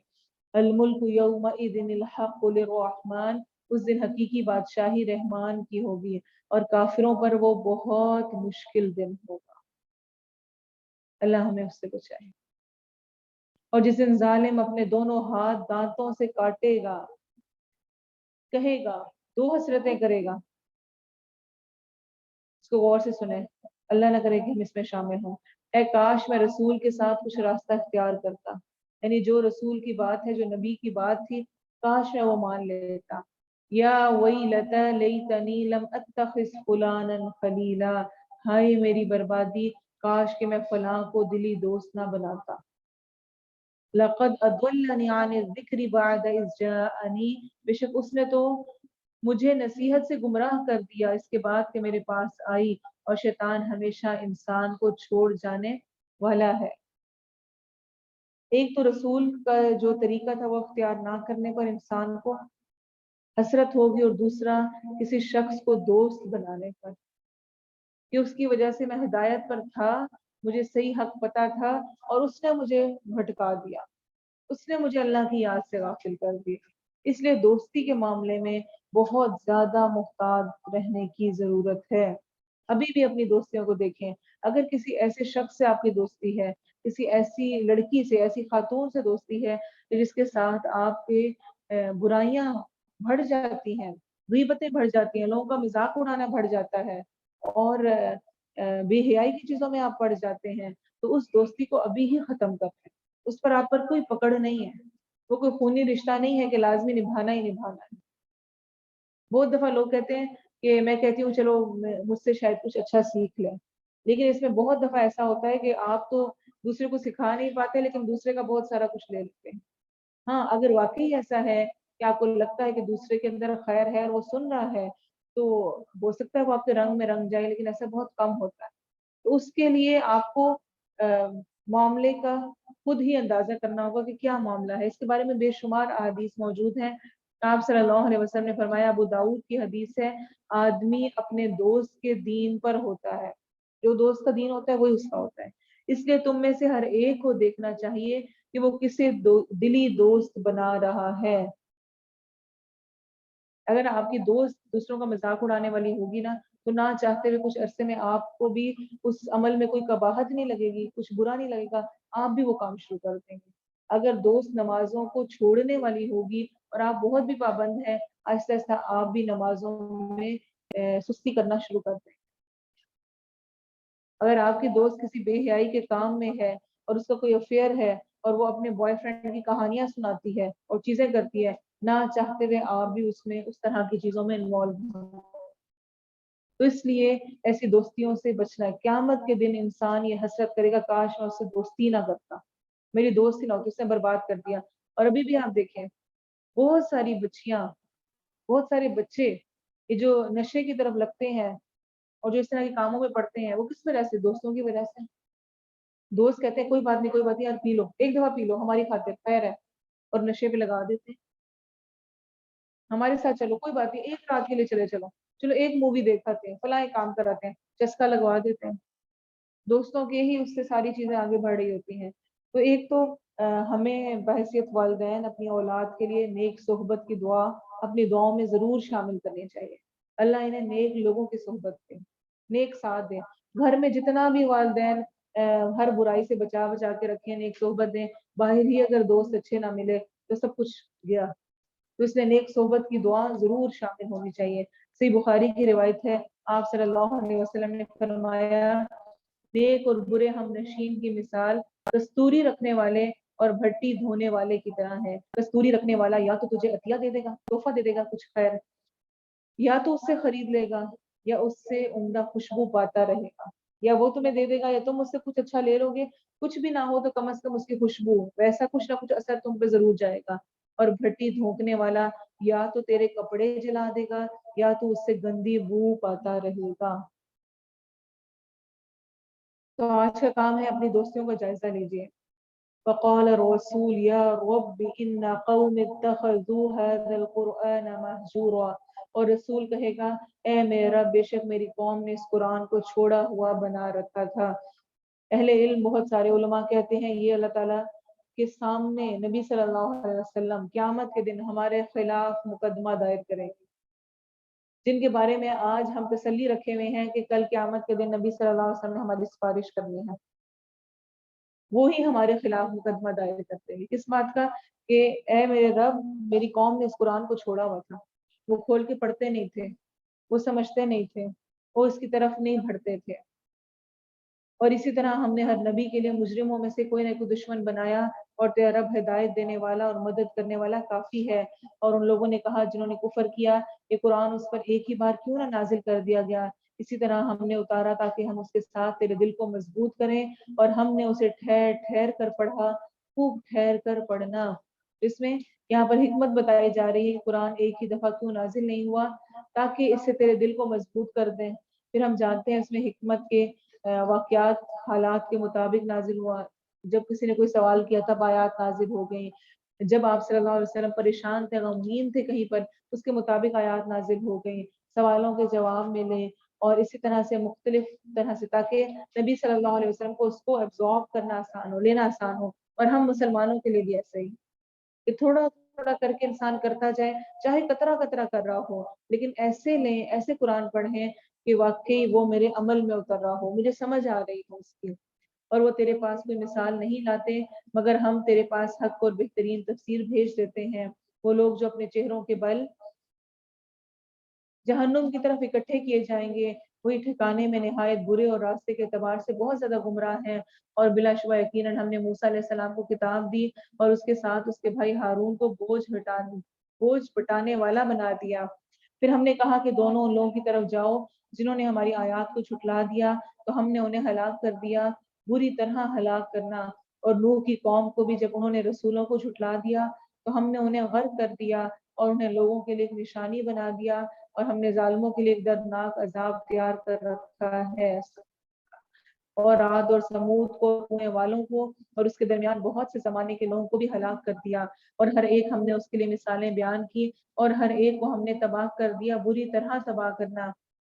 الملک یومئذ الحق للرحمن، اس دن حقیقی بادشاہی رحمان کی ہوگی، اور کافروں پر وہ بہت مشکل دن ہوگا۔ اللہ ہمیں اس سے بچائے۔ اور جس دن ظالم اپنے دونوں ہاتھ دانتوں سے کاٹے گا، کہے گا، دو حسرتیں کرے گا، اس کو غور سے سنیں، اللہ نہ کرے کہ ہم اس میں شامل ہوں۔ اے کاش میں رسول کے ساتھ کچھ راستہ اختیار کرتا، یعنی جو رسول کی بات ہے، جو نبی کی بات تھی، کاش میں وہ مان لیتا۔ یا ویلتا لیتنی لم اتخذ فلانا خلیلا، ہائے میری بربادی، کاش کہ میں فلاں کو دلی دوست نہ بناتا۔ لقد اضلنی عن الذکر بعد اذ جاءنی، بے شک اس نے تو مجھے نصیحت سے گمراہ کر دیا اس کے بعد کہ میرے پاس آئی، اور شیطان ہمیشہ انسان کو چھوڑ جانے والا ہے۔ ایک تو رسول کا جو طریقہ تھا وہ اختیار نہ کرنے پر انسان کو حسرت ہوگی، اور دوسرا کسی شخص کو دوست بنانے پر، کہ اس کی وجہ سے میں ہدایت پر تھا، مجھے صحیح حق پتا تھا اور اس نے مجھے بھٹکا دیا، اس نے مجھے اللہ کی یاد سے غافل کر دیا۔ اس لیے دوستی کے معاملے میں بہت زیادہ محتاط رہنے کی ضرورت ہے۔ ابھی بھی اپنی دوستیوں کو دیکھیں، اگر کسی ایسے شخص سے آپ کی دوستی ہے، کسی ایسی لڑکی سے، ایسی خاتون سے دوستی ہے جس کے ساتھ آپ کے برائیاں بڑھ جاتی ہیں، غیبتیں بڑھ جاتی ہیں، لوگوں کا مذاق اڑانا بڑھ جاتا ہے، اور بے حیائی کی چیزوں میں آپ پڑ جاتے ہیں، تو اس دوستی کو ابھی ہی ختم کر دیں۔ اس پر آپ پر کوئی پکڑ نہیں ہے، وہ کوئی خونی رشتہ نہیں ہے کہ لازمی نبھانا ہی نبھانا ہے۔ بہت دفعہ لوگ کہتے ہیں کہ میں کہتی ہوں چلو مجھ سے شاید کچھ اچھا سیکھ لیں، لیکن اس میں بہت دفعہ ایسا ہوتا ہے کہ آپ تو دوسرے کو سکھا نہیں پاتے لیکن دوسرے کا بہت سارا کچھ لے لیتے ہیں۔ ہاں، اگر واقعی ایسا ہے کہ آپ کو لگتا ہے کہ دوسرے کے اندر خیر ہے اور وہ سن رہا ہے، تو ہو سکتا ہے وہ آپ کے رنگ میں رنگ جائے، لیکن ایسا بہت کم ہوتا ہے۔ تو اس کے لیے آپ کو معاملے کا خود ہی اندازہ کرنا ہوگا کہ کیا معاملہ ہے۔ اس کے بارے میں بے شمار احادیث موجود ہیں۔ آپ صلی اللہ علیہ وسلم نے فرمایا، ابو داؤد کی حدیث ہے، آدمی اپنے دوست کے دین پر ہوتا ہے، جو دوست کا دین ہوتا ہے وہی اس کا ہوتا ہے۔ اس لیے تم میں سے ہر ایک کو دیکھنا چاہیے کہ وہ کسے دلی دوست بنا رہا ہے۔ اگر آپ کی دوست دوسروں کا مذاق اڑانے والی ہوگی نا، تو نہ چاہتے ہوئے کچھ عرصے میں آپ کو بھی اس عمل میں کوئی قباحت نہیں لگے گی، کچھ برا نہیں لگے گا، آپ بھی وہ کام شروع کر دیں گے۔ اگر دوست نمازوں کو چھوڑنے والی ہوگی اور آپ بہت بھی پابند ہیں، آہستہ آہستہ آپ بھی نمازوں میں سستی کرنا شروع کر دیں۔ اگر آپ کی دوست کسی بے حیائی کے کام میں ہے اور اس کا کوئی افیئر ہے اور وہ اپنے بوائے فرینڈ کی کہانیاں سناتی ہے اور چیزیں کرتی ہے، نہ چاہتے ہوئے آپ بھی اس میں اس طرح کی چیزوں میں انوالو ہیں۔ تو اس لیے ایسی دوستیوں سے بچنا ہے۔ قیامت کے دن انسان یہ حسرت کرے گا، کاش میں اس سے دوستی نہ کرتا، میری دوستی نہ ہوتی، اس نے برباد کر دیا۔ اور ابھی بھی آپ دیکھیں، بہت ساری بچیاں، بہت سارے بچے یہ جو نشے کی طرف لگتے ہیں اور جو اس طرح کے کاموں میں پڑتے ہیں، وہ کس وجہ سے؟ دوستوں کی وجہ سے۔ دوست کہتے ہیں کوئی بات نہیں، کوئی بات نہیں یار، پی لو ایک دفعہ، پی لو ہماری خاطر خیر ہے، اور نشے پہ لگا دیتے ہیں۔ ہمارے ساتھ چلو کوئی بات نہیں، ایک رات کے لیے چلے چلو، چلو ایک مووی دیکھاتے ہیں، فلاں ایک کام کراتے ہیں، چسکا لگوا دیتے ہیں۔ دوستوں کے ہی اس سے ساری چیزیں آگے بڑھ رہی ہوتی ہیں۔ تو ایک تو ہمیں بحیثیت والدین اپنی اولاد کے لیے نیک صحبت کی دعا اپنی دعاؤں میں ضرور شامل کرنی چاہیے۔ اللہ انہیں نیک لوگوں کی صحبت دے، نیک ساتھ دے۔ گھر میں جتنا بھی والدین ہر برائی سے بچا بچا کے رکھیں، نیک صحبت دیں، باہر ہی اگر دوست اچھے نہ ملے تو سب کچھ گیا۔ تو اس لیے نیک صحبت کی دعا ضرور شامل ہونی چاہیے۔ صحیح بخاری کی روایت ہے، آپ صلی اللہ علیہ وسلم نے فرمایا، نیک اور برے ہم نشین کی مثال کستوری رکھنے والے اور بھٹی دھونے والے کی طرح ہے۔ کستوری رکھنے والا یا تو تجھے عطیہ دے دے گا، تحفہ دے دے گا کچھ خیر، یا تو اس سے خرید لے گا، یا اس سے عمدہ خوشبو پاتا رہے گا، یا وہ تمہیں دے دے گا یا تم اس سے کچھ اچھا لے لو گے، کچھ بھی نہ ہو تو کم از کم اس کی خوشبو، ویسا کچھ نہ کچھ اثر تم پہ ضرور جائے گا۔ اور بھٹی دھونکنے والا یا تو تیرے کپڑے جلا دے گا یا تو اس سے گندی بو پاتا رہے گا۔ تو آج کا کام ہے اپنی دوستیوں کا جائزہ لیجیے۔ فقال الرسول یا رب ان قوم اتخذوا هذا القرآن مہجورا، اور رسول کہے گا، اے میرے رب، بے شک میری قوم نے اس قرآن کو چھوڑا ہوا بنا رکھا تھا۔ اہل علم، بہت سارے علماء کہتے ہیں یہ اللہ تعالیٰ کے سامنے نبی صلی اللہ علیہ وسلم قیامت کے دن ہمارے خلاف مقدمہ دائر کریں گے، جن کے بارے میں آج ہم تسلی رکھے ہوئے ہیں کہ کل قیامت کے دن نبی صلی اللہ علیہ وسلم نے ہماری سفارش کرنی ہے، وہی ہمارے خلاف مقدمہ دائر کرتے ہیں۔ کس بات کا؟ کہ اے میرے رب، میری قوم نے اس قرآن کو چھوڑا ہوا تھا، وہ کھول کے پڑھتے نہیں تھے، وہ سمجھتے نہیں تھے، وہ اس کی طرف نہیں بڑھتے تھے۔ اور اسی طرح ہم نے ہر نبی کے لیے مجرموں میں سے کوئی نہ کوئی دشمن بنایا، اور تیرا رب ہدایت دینے والا اور مدد کرنے والا کافی ہے۔ اور ان لوگوں نے کہا جنہوں نے کفر کیا، یہ قرآن اس پر ایک ہی بار کیوں نہ نازل کر دیا گیا؟ اسی طرح ہم نے اتارا تاکہ ہم اس کے ساتھ تیرے دل کو مضبوط کریں، اور ہم نے اسے ٹھہر ٹھہر کر پڑھا، خوب ٹھہر کر پڑھنا۔ اس میں یہاں پر حکمت بتائی جا رہی ہے، قرآن ایک ہی دفعہ کیوں نازل نہیں ہوا؟ تاکہ اس سے تیرے دل کو مضبوط کر دیں۔ پھر ہم جانتے ہیں اس میں حکمت کے واقعات حالات کے مطابق نازل ہوا۔ جب کسی نے کوئی سوال کیا تب آیات نازل ہو گئیں، جب آپ صلی اللہ علیہ وسلم پریشان تھے، غمگین تھے کہیں پر، اس کے مطابق آیات نازل ہو گئیں، سوالوں کے جواب ملے، اور اسی طرح سے مختلف طرح سے، تاکہ نبی صلی اللہ علیہ وسلم کو اس کو ایبزارب کرنا آسان ہو، لینا آسان ہو، اور ہم مسلمانوں کے لیے بھی ایسا ہی کہ تھوڑا تھوڑا کر کے انسان کرتا جائے، چاہے قطرہ قطرہ کر رہا ہو، لیکن ایسے لیں، ایسے قرآن پڑھیں کہ واقعی وہ میرے عمل میں اتر رہا ہو، مجھے سمجھ آ رہی ہو اس کی۔ اور وہ تیرے پاس کوئی مثال نہیں لاتے، مگر ہم تیرے پاس حق اور بہترین تفسیر بھیج دیتے ہیں۔ وہ لوگ جو اپنے چہروں کے بل جہنم کی طرف اکٹھے کیے جائیں گے، وہی ٹھکانے میں نہایت برے اور راستے کے اعتبار سے بہت زیادہ گمراہ ہیں۔ اور بلا شبہ یقیناً ہم نے موسیٰ علیہ السلام کو کتاب دی اور اس کے ساتھ اس کے بھائی ہارون کو بوجھ بٹانے والا بنا دیا۔ پھر ہم نے کہا کہ دونوں ان لوگوں کی طرف جاؤ جنہوں نے ہماری آیات کو جھٹلا دیا، تو ہم نے انہیں ہلاک کر دیا، بری طرح ہلاک کرنا۔ اور نوح کی قوم کو بھی جب انہوں نے رسولوں کو جھٹلا دیا تو ہم نے انہیں غرق کر دیا اور انہیں لوگوں کے لیے ایک نشانی بنا دیا، اور ہم نے ظالموں کے لیے ایک دردناک عذاب تیار کر رکھا ہے۔ اور عاد اور سمود کو، کنویں والوں کو اور اس کے درمیان بہت سے زمانے کے لوگوں کو بھی ہلاک کر دیا، اور ہر ایک ہم نے اس کے لیے مثالیں بیان کی، اور ہر ایک کو ہم نے تباہ کر دیا، بری طرح تباہ کرنا۔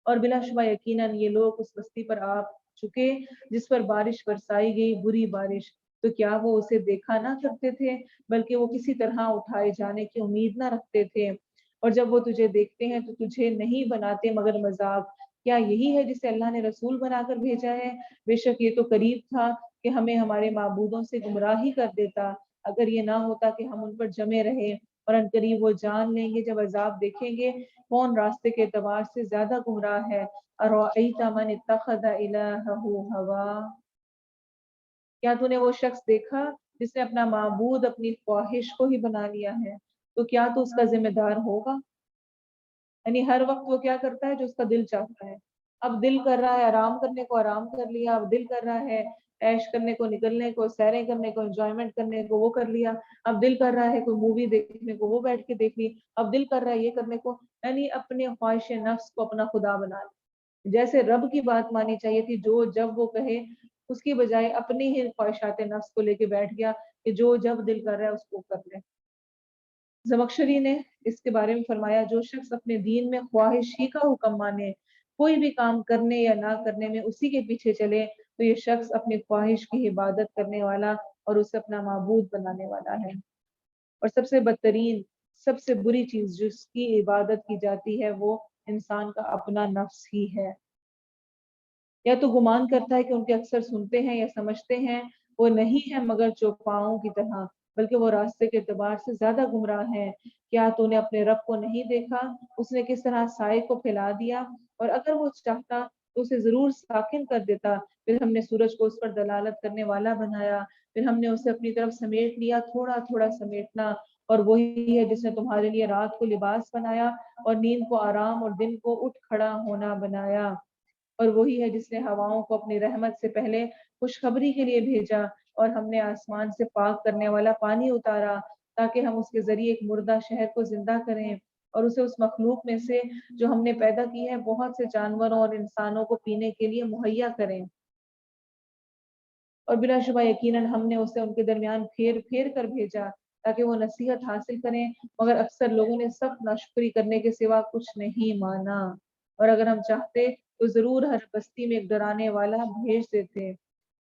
اور بلا شبہ یقیناً یہ لوگ اس بستی پر آ چکے جس پر بارش برسائی گئی، بری بارش، تو کیا وہ اسے دیکھا نہ کرتے تھے، بلکہ وہ کسی طرح اٹھائے جانے کی امید نہ رکھتے تھے۔ اور جب وہ تجھے دیکھتے ہیں تو تجھے نہیں بناتے مگر مذاق۔ کیا یہی ہے جسے اللہ نے رسول بنا کر بھیجا ہے؟ بے شک یہ تو قریب تھا کہ ہمیں ہمارے معبودوں سے گمراہی کر دیتا، اگر یہ نہ ہوتا کہ ہم ان پر جمے رہے۔ اور ان قریب وہ جان لیں گے جب عذاب دیکھیں گے کون راستے کے اعتبار سے زیادہ گمراہ ہے۔ اَرَأَيْتَ مَنِ اتَّخَذَ إِلَٰهَهُ هَوَاهُ، کیا تو نے وہ شخص دیکھا جس نے اپنا معبود اپنی خواہش کو ہی بنا لیا ہے؟ تو کیا تو اس کا ذمہ دار ہوگا؟ یعنی ہر وقت وہ کیا کرتا ہے جو اس کا دل چاہتا ہے۔ اب دل کر رہا ہے آرام کرنے کو، آرام کر لیا، اب دل کر رہا ہے عیش کرنے کو، نکلنے کو، سیریں کرنے کو، انجوائمنٹ کرنے کو، وہ کر لیا، اب دل کر رہا ہے کوئی مووی دیکھنے کو، وہ بیٹھ کے دیکھ لی، اب دل کر رہا ہے یہ کرنے کو، یعنی اپنے خواہش نفس کو اپنا خدا بنا لیا۔ جیسے رب کی بات مانی چاہیے تھی، جو جب وہ کہے، اس کی بجائے اپنی ہی خواہشات نفس کو لے کے بیٹھ گیا کہ جو جب دل کر رہا ہے اس کو کر لے۔ زمخشری نے اس کے بارے میں فرمایا، جو شخص اپنے دین میں خواہش ہی کا حکم مانے، کوئی بھی کام کرنے یا نہ کرنے میں اسی کے پیچھے چلے، تو یہ شخص اپنی خواہش کی عبادت کرنے والا اور اسے اپنا معبود بنانے والا ہے۔ اور سب سے بدترین، سب سے بری چیز جس کی عبادت کی جاتی ہے وہ انسان کا اپنا نفس ہی ہے۔ یا تو گمان کرتا ہے کہ ان کے اکثر سنتے ہیں یا سمجھتے ہیں، وہ نہیں ہے مگر چوپاؤں کی طرح، بلکہ وہ راستے کے اعتبار سے زیادہ گمراہ ہیں۔ کیا تو نے اپنے رب کو نہیں دیکھا، اس نے کس طرح سائے کو پھیلا دیا، اور اگر وہ چاہتا تو اسے ضرور ساکن کر دیتا۔ پھر ہم نے سورج کو اس پر دلالت کرنے والا بنایا، پھر ہم نے اسے اپنی طرف سمیٹ لیا، تھوڑا تھوڑا سمیٹنا۔ اور وہی ہے جس نے تمہارے لیے رات کو لباس بنایا اور نیند کو آرام اور دن کو اٹھ کھڑا ہونا بنایا۔ اور وہی ہے جس نے ہواؤں کو اپنی رحمت سے پہلے خوشخبری کے لیے بھیجا، اور ہم نے آسمان سے پاک کرنے والا پانی اتارا تاکہ ہم اس کے ذریعے ایک مردہ شہر کو زندہ کریں، اور اسے اس مخلوق میں سے جو ہم نے پیدا کی ہے بہت سے جانوروں اور انسانوں کو پینے کے لیے مہیا کریں۔ اور بلا شبہ یقیناً ہم نے اسے ان کے درمیان پھیر پھیر کر بھیجا تاکہ وہ نصیحت حاصل کریں، مگر اکثر لوگوں نے سخت ناشکری کرنے کے سوا کچھ نہیں مانا۔ اور اگر ہم چاہتے تو ضرور ہر بستی میں ایک ڈرانے والا بھیج دیتے،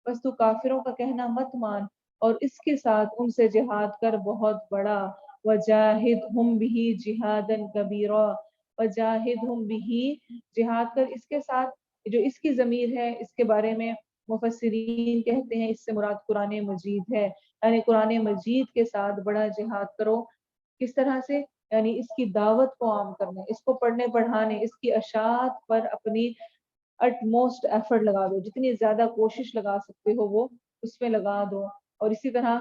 بس تو کافروں کا کہنا مت مان، اور اس کے ساتھ ان سے جہاد کر بہت بڑا، وجاہدہم بہ جہادا کبیرا، وجاہدہم بہ، جہاد کر اس کے ساتھ۔ جو اس کی ضمیر ہے اس کے بارے میں مفسرین کہتے ہیں اس سے مراد قرآن مجید ہے، یعنی قرآن مجید کے ساتھ بڑا جہاد کرو۔ کس طرح سے؟ یعنی اس کی دعوت کو عام کرنے، اس کو پڑھنے پڑھانے، اس کی اشاعت پر اپنی اٹ موسٹ ایفرٹ لگا دو، جتنی زیادہ کوشش لگا سکتے ہو وہ اس میں لگا دو۔ اور اسی طرح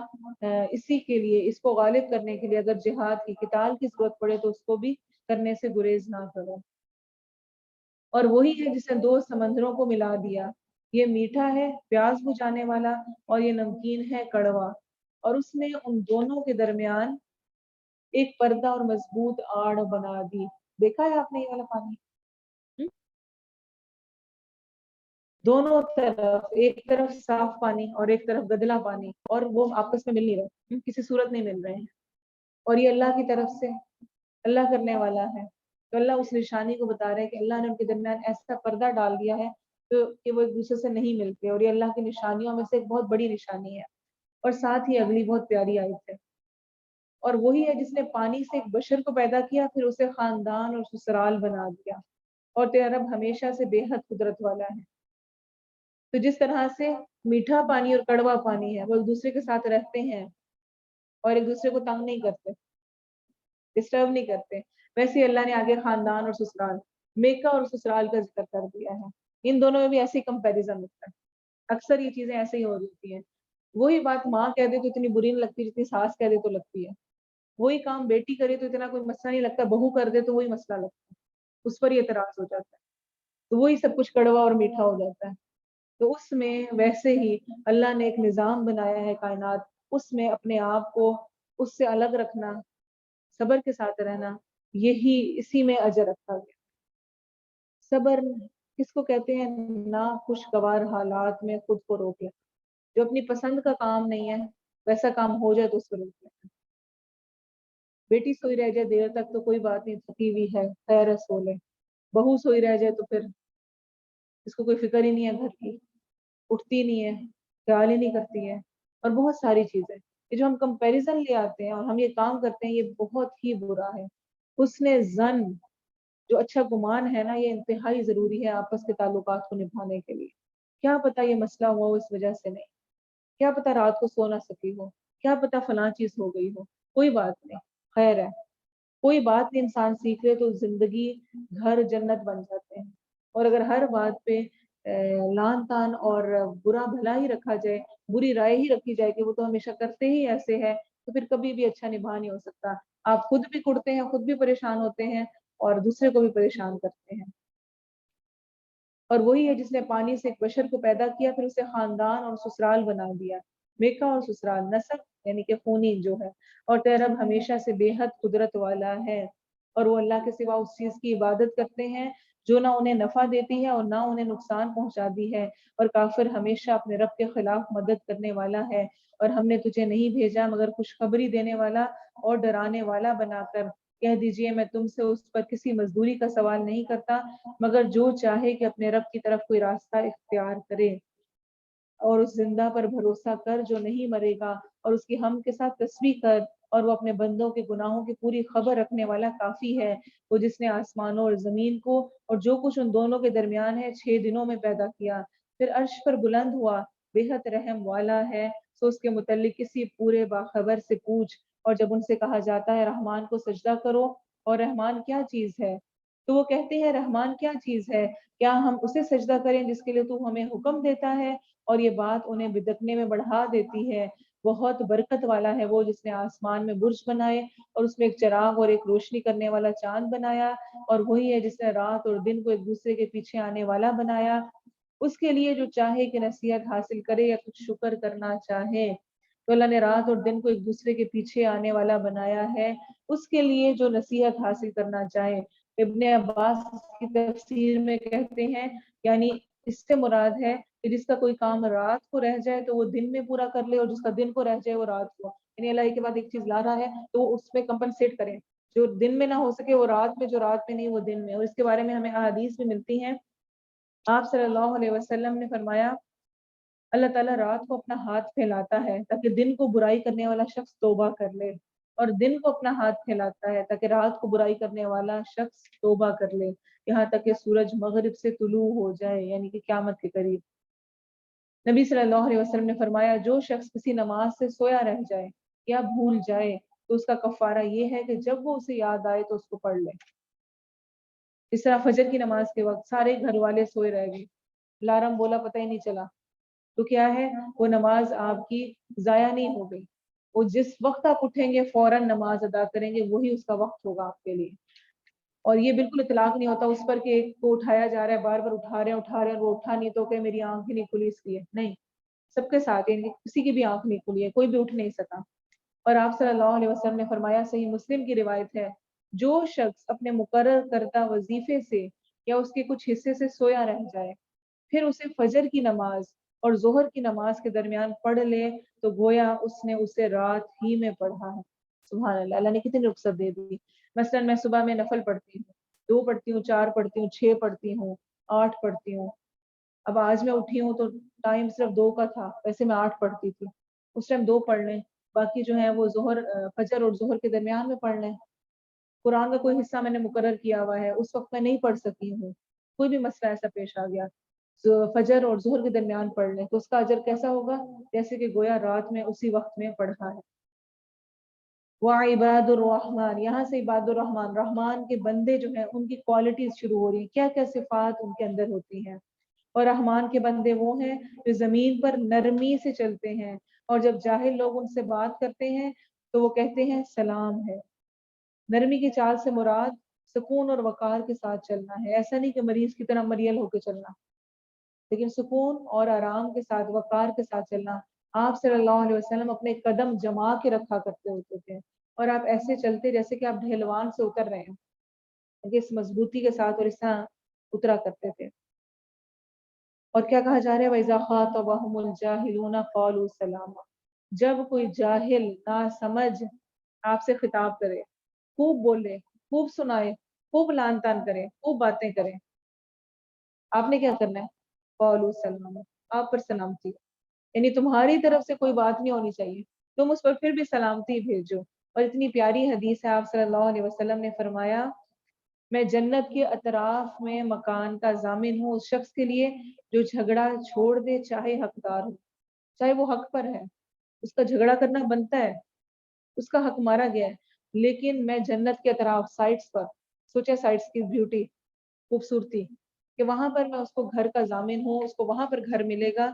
اسی کے لیے، اس کو غالب کرنے کے لیے اگر جہاد کی قتال کی ضرورت پڑے تو اس کو بھی کرنے سے گریز نہ کرو۔ اور وہی ہے جس نے دو سمندروں کو ملا دیا، یہ میٹھا ہے پیاز بجھانے والا، اور یہ نمکین ہے کڑوا، اور اس نے ان دونوں کے درمیان ایک پردہ اور مضبوط آڑ بنا دی۔ دیکھا ہے آپ نے یہ والا پانی؟ دونوں طرف، ایک طرف صاف پانی اور ایک طرف گدلا پانی، اور وہ آپس میں مل نہیں رہے، کسی صورت نہیں مل رہے ہیں، اور یہ اللہ کی طرف سے، اللہ کرنے والا ہے۔ تو اللہ اس نشانی کو بتا رہے ہیں کہ اللہ نے ان کے درمیان ایسا پردہ ڈال دیا ہے تو کہ وہ ایک دوسرے سے نہیں ملتے، اور یہ اللہ کی نشانیوں میں سے ایک بہت بڑی نشانی ہے۔ اور ساتھ ہی اگلی بہت پیاری آیت ہے، اور وہی ہے جس نے پانی سے ایک بشر کو پیدا کیا، پھر اسے خاندان اور سسرال بنا دیا، اور تیرا رب ہمیشہ سے بے حد قدرت والا ہے۔ تو جس طرح سے میٹھا پانی اور کڑوا پانی ہے وہ ایک دوسرے کے ساتھ رہتے ہیں اور ایک دوسرے کو تنگ نہیں کرتے، ڈسٹرب نہیں کرتے، ویسے ہی اللہ نے آگے خاندان اور سسرال، میکا اور سسرال کا ذکر کر دیا ہے۔ ان دونوں میں بھی ایسے کمپیریزن ہوتا ہے، اکثر یہ چیزیں ایسے ہی ہو رہی ہوتی ہیں۔ وہی بات ماں کہہ دے تو اتنی بری نہیں لگتی جتنی ساس کہہ دے تو لگتی ہے، وہی کام بیٹی کرے تو اتنا کوئی مسئلہ نہیں لگتا، بہو کر دے تو وہی مسئلہ لگتا ہے، اس پر یہ اعتراض ہو جاتا ہے، تو وہی سب کچھ کڑوا اور میٹھا ہو جاتا ہے۔ تو اس میں ویسے ہی اللہ نے ایک نظام بنایا ہے کائنات، اس میں اپنے آپ کو اس سے الگ رکھنا، صبر کے ساتھ رہنا، یہی اسی میں اجر رکھا گیا۔ صبر کس کو کہتے ہیں؟ نا خوشگوار حالات میں خود کو روک لے، جو اپنی پسند کا کام نہیں ہے ویسا کام ہو جائے تو اس کو روک لے۔ بیٹی سوئی رہ جائے دیر تک تو کوئی بات نہیں، تھکی ہوئی ہے، خیر ہے سو لے۔ بہو سوئی رہ جائے تو پھر اس کو کوئی فکر ہی نہیں ہے گھر کی، اٹھتی نہیں ہے، خیال ہی نہیں کرتی ہے، اور بہت ساری چیزیں۔ یہ جو ہم کمپیریزن لے آتے ہیں اور ہم یہ کام کرتے ہیں یہ بہت ہی برا ہے۔ حسن ظن، جو اچھا گمان ہے نا، یہ انتہائی ضروری ہے آپس کے تعلقات کو نبھانے کے لیے۔ کیا پتہ یہ مسئلہ ہوا ہو اس وجہ سے نہیں، کیا پتہ رات کو سو نہ سکی ہو، کیا پتہ فلاں چیز ہو گئی ہو، کوئی بات نہیں، خیر ہے، کوئی بات نہیں، انسان سیکھ لے تو زندگی گھر جنت بن جاتے ہیں۔ اور اگر ہر بات پہ لان تان اور برا بھلا ہی رکھا جائے، بری رائے ہی رکھی جائے کہ وہ تو ہمیشہ کرتے ہی ایسے ہے، تو پھر کبھی بھی اچھا نبھا نہیں ہو سکتا۔ آپ خود بھی کڑتے ہیں، خود بھی پریشان ہوتے ہیں اور دوسرے کو بھی پریشان کرتے ہیں۔ اور وہی ہے جس نے پانی سے ایک بشر کو پیدا کیا، پھر اسے خاندان اور سسرال بنا دیا۔ میکا اور سسرال نسب یعنی کہ خونی جو ہے، اور تیرا رب ہمیشہ سے بے حد قدرت والا ہے، اور وہ اللہ کے سوا اس چیز کی عبادت کرتے ہیں جو نہ انہیں نفع دیتی ہے اور نہ انہیں نقصان پہنچاتی ہے، اور کافر ہمیشہ اپنے رب کے خلاف مدد کرنے والا ہے۔ اور ہم نے تجھے نہیں بھیجا مگر خوشخبری دینے والا اور ڈرانے والا بنا کر۔ کہہ دیجئے میں تم سے اس پر کسی مزدوری کا سوال نہیں کرتا، مگر جو چاہے کہ اپنے رب کی طرف کوئی راستہ اختیار کرے، اور اس زندہ پر بھروسہ کر جو نہیں مرے گا، اور اس کی ہم کے ساتھ تسبیح کر، اور وہ اپنے بندوں کے گناہوں کی پوری خبر رکھنے والا کافی ہے۔ وہ جس نے آسمانوں اور زمین کو اور جو کچھ ان دونوں کے درمیان ہے 6 دنوں میں پیدا کیا، پھر عرش پر بلند ہوا، بے حد رحم والا ہے، سو اس کے متعلق کسی پورے باخبر سے پوچھ۔ اور جب ان سے کہا جاتا ہے رحمان کو سجدہ کرو، اور رحمان کیا چیز ہے، تو وہ کہتے ہیں رحمان کیا چیز ہے، کیا ہم اسے سجدہ کریں جس کے لیے تو ہمیں حکم دیتا ہے؟ اور یہ بات انہیں بدکنے میں بڑھا دیتی ہے۔ بہت برکت والا ہے وہ جس نے آسمان میں برج بنائے اور اس میں ایک چراغ اور ایک روشنی کرنے والا چاند بنایا، اور وہی ہے جس نے رات اور دن کو ایک دوسرے کے پیچھے آنے والا بنایا، اس کے لیے جو چاہے کہ نصیحت حاصل کرے یا کچھ شکر کرنا چاہے۔ تو اللہ نے رات اور دن کو ایک دوسرے کے پیچھے آنے والا بنایا ہے، اس کے لیے جو نصیحت حاصل کرنا چاہے۔ ابن عباس کی تفسیر میں کہتے ہیں یعنی اس سے مراد ہے کہ جس کا کوئی کام رات کو رہ جائے تو وہ دن میں پورا کر لے، اور جس کا دن کو رہ جائے وہ رات کو، یعنی اللہ کے بعد ایک چیز لا رہا ہے تو وہ اس میں کمپنسیٹ کریں، جو دن میں نہ ہو سکے وہ رات میں، جو رات میں نہیں وہ دن میں۔ اور اس کے بارے میں ہمیں احادیث بھی ملتی ہیں۔ آپ صلی اللہ علیہ وسلم نے فرمایا اللہ تعالیٰ رات کو اپنا ہاتھ پھیلاتا ہے تاکہ دن کو برائی کرنے والا شخص توبہ کر لے، اور دن کو اپنا ہاتھ پھیلاتا ہے تاکہ رات کو برائی کرنے والا شخص توبہ کر لے، یہاں تک کہ سورج مغرب سے طلوع ہو جائے، یعنی کہ قیامت کے قریب۔ نبی صلی اللہ علیہ وسلم نے فرمایا جو شخص کسی نماز سے سویا رہ جائے یا بھول جائے تو اس کا کفارہ یہ ہے کہ جب وہ اسے یاد آئے تو اس کو پڑھ لے۔ اس طرح فجر کی نماز کے وقت سارے گھر والے سوئے رہ گئے، الارم بولا پتہ ہی نہیں چلا، تو کیا ہے وہ نماز آپ کی ضائع نہیں ہو گئی، وہ جس وقت آپ اٹھیں گے فوراً نماز ادا کریں گے، وہی اس کا وقت ہوگا آپ کے لیے۔ اور یہ بالکل اطلاق نہیں ہوتا اس پر کہ ایک کو اٹھایا جا رہا ہے، بار بار اٹھا رہے ہیں اور وہ اٹھا نہیں تو کہ میری آنکھ ہی نہیں کھلی اس لیے، نہیں، سب کے ساتھ یعنی کسی کی بھی آنکھ نہیں کھلی ہے، کوئی بھی اٹھ نہیں سکا۔ اور آپ صلی اللہ علیہ وسلم نے فرمایا، صحیح مسلم کی روایت ہے، جو شخص اپنے مقرر کردہ وظیفے سے یا اس کے کچھ حصے سے سویا رہ جائے پھر اسے فجر کی نماز اور ظہر کی نماز کے درمیان پڑھ لے تو گویا اس نے اسے رات ہی میں پڑھا ہے۔ سبحان اللہ، اللہ نے کتنی رخصت دے دی۔ مثلا میں صبح میں نفل پڑھتی ہوں، 2 پڑھتی ہوں، 4 پڑھتی ہوں، 6 پڑھتی ہوں، 8 پڑھتی ہوں۔ اب آج میں اٹھی ہوں تو ٹائم صرف 2 کا تھا، ویسے میں 8 پڑھتی تھی، اس ٹائم 2 پڑھ لیں، باقی جو ہے وہ فجر اور ظہر کے درمیان میں پڑھ لیں. قرآن کا کوئی حصہ میں نے مقرر کیا ہوا ہے، اس وقت میں نہیں پڑھ سکی ہوں، کوئی بھی مسئلہ ایسا پیش آ گیا، فجر اور ظہر کے درمیان پڑھ لیں تو اس کا اجر کیسا ہوگا؟ جیسے کہ گویا رات میں اسی وقت میں پڑھا ہے. وعباد الرحمن، یہاں سے عباد الرحمن، رحمان کے بندے جو ہیں ان کی کوالٹیز شروع ہو رہی ہیں، کیا کیا صفات ان کے اندر ہوتی ہیں. اور رحمان کے بندے وہ ہیں جو زمین پر نرمی سے چلتے ہیں، اور جب جاہل لوگ ان سے بات کرتے ہیں تو وہ کہتے ہیں سلام ہے. نرمی کی چال سے مراد سکون اور وقار کے ساتھ چلنا ہے، ایسا نہیں کہ مریض کی طرح مریل ہو کے چلنا، لیکن سکون اور آرام کے ساتھ، وقار کے ساتھ چلنا. آپ صلی اللہ علیہ وسلم اپنے قدم جما کے رکھا کرتے ہوتے تھے، اور آپ ایسے چلتے جیسے کہ آپ ڈھلوان سے اتر رہے ہیں، اس مضبوطی کے ساتھ اور اس طرح اترا کرتے تھے. اور کیا کہا جا رہا ہے؟ وَإِذَا خَاطَبَهُمُ الْجَاهِلُونَ قَالُوا سَلَامًا، جب کوئی جاہل نہ سمجھ آپ سے خطاب کرے، خوب بولے، خوب سنائے، خوب لان تان کرے، خوب باتیں کریں، آپ نے کیا کرنا ہے؟ قَالُوا سَلَامًا، آپ پر سلامتی، یعنی تمہاری طرف سے کوئی بات نہیں ہونی چاہیے، تم اس پر پھر بھی سلامتی بھیجو. اور اتنی پیاری حدیث ہے، آپ صلی اللہ علیہ وسلم نے فرمایا میں جنت کے اطراف میں مکان کا ضامن ہوں اس شخص کے لیے جو جھگڑا چھوڑ دے چاہے حقدار ہو، چاہے وہ حق پر ہے، اس کا جھگڑا کرنا بنتا ہے، اس کا حق مارا گیا ہے، لیکن میں جنت کے اطراف سائٹس پر، سوچے سائٹس کی بیوٹی، خوبصورتی، کہ وہاں پر میں اس کو گھر کا ضامن ہوں، اس کو وہاں پر گھر ملے گا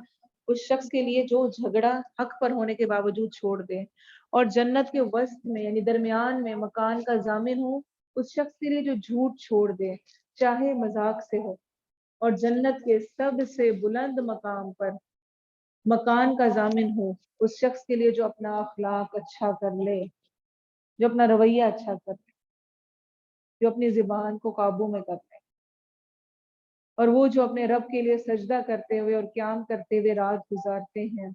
اس شخص کے لیے جو جھگڑا حق پر ہونے کے باوجود چھوڑ دے. اور جنت کے وسط میں یعنی درمیان میں مکان کا ضامن ہوں اس شخص کے لیے جو جھوٹ چھوڑ دے چاہے مذاق سے ہو. اور جنت کے سب سے بلند مقام پر مکان کا ضامن ہو اس شخص کے لیے جو اپنا اخلاق اچھا کر لے، جو اپنا رویہ اچھا کر لے، جو اپنی زبان کو قابو میں کر لے، اور وہ جو اپنے رب کے لیے سجدہ کرتے ہوئے اور قیام کرتے ہوئے رات گزارتے ہیں،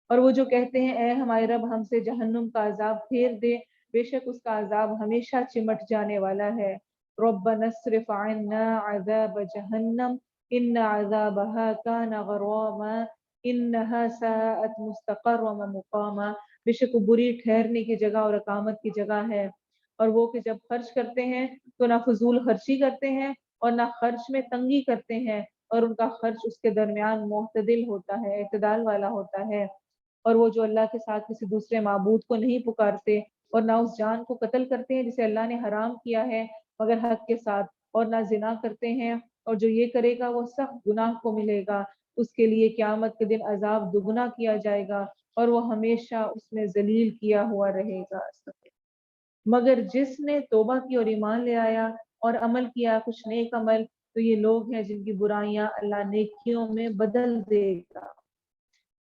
اور وہ جو کہتے ہیں اے ہمارے رب ہم سے جہنم کا عذاب پھیر دے، بے شک اس کا عذاب ہمیشہ چمٹ جانے والا ہے. ربنا اصرف عنا عذاب جہنم ان عذابها كان غراما انها ساءت مستقرا ومقاما، بے شک وہ بری ٹھہرنے کی جگہ اور اقامت کی جگہ ہے. اور وہ کہ جب خرچ کرتے ہیں تو نہ فضول خرچی کرتے ہیں اور نہ خرچ میں تنگی کرتے ہیں، اور ان کا خرچ اس کے درمیان معتدل ہوتا ہے، اعتدال والا ہوتا ہے. اور وہ جو اللہ کے ساتھ کسی دوسرے معبود کو نہیں پکارتے اور نہ اس جان کو قتل کرتے ہیں جسے اللہ نے حرام کیا ہے مگر حق کے ساتھ، اور نہ زنا کرتے ہیں، اور جو یہ کرے گا وہ سخت گناہ کو ملے گا، اس کے لیے قیامت کے دن عذاب دگنا کیا جائے گا اور وہ ہمیشہ اس میں ذلیل کیا ہوا رہے گا. مگر جس نے توبہ کی اور ایمان لے آیا اور عمل کیا کچھ نیک عمل تو یہ لوگ ہیں جن کی برائیاں اللہ نیکیوں میں بدل دے گا،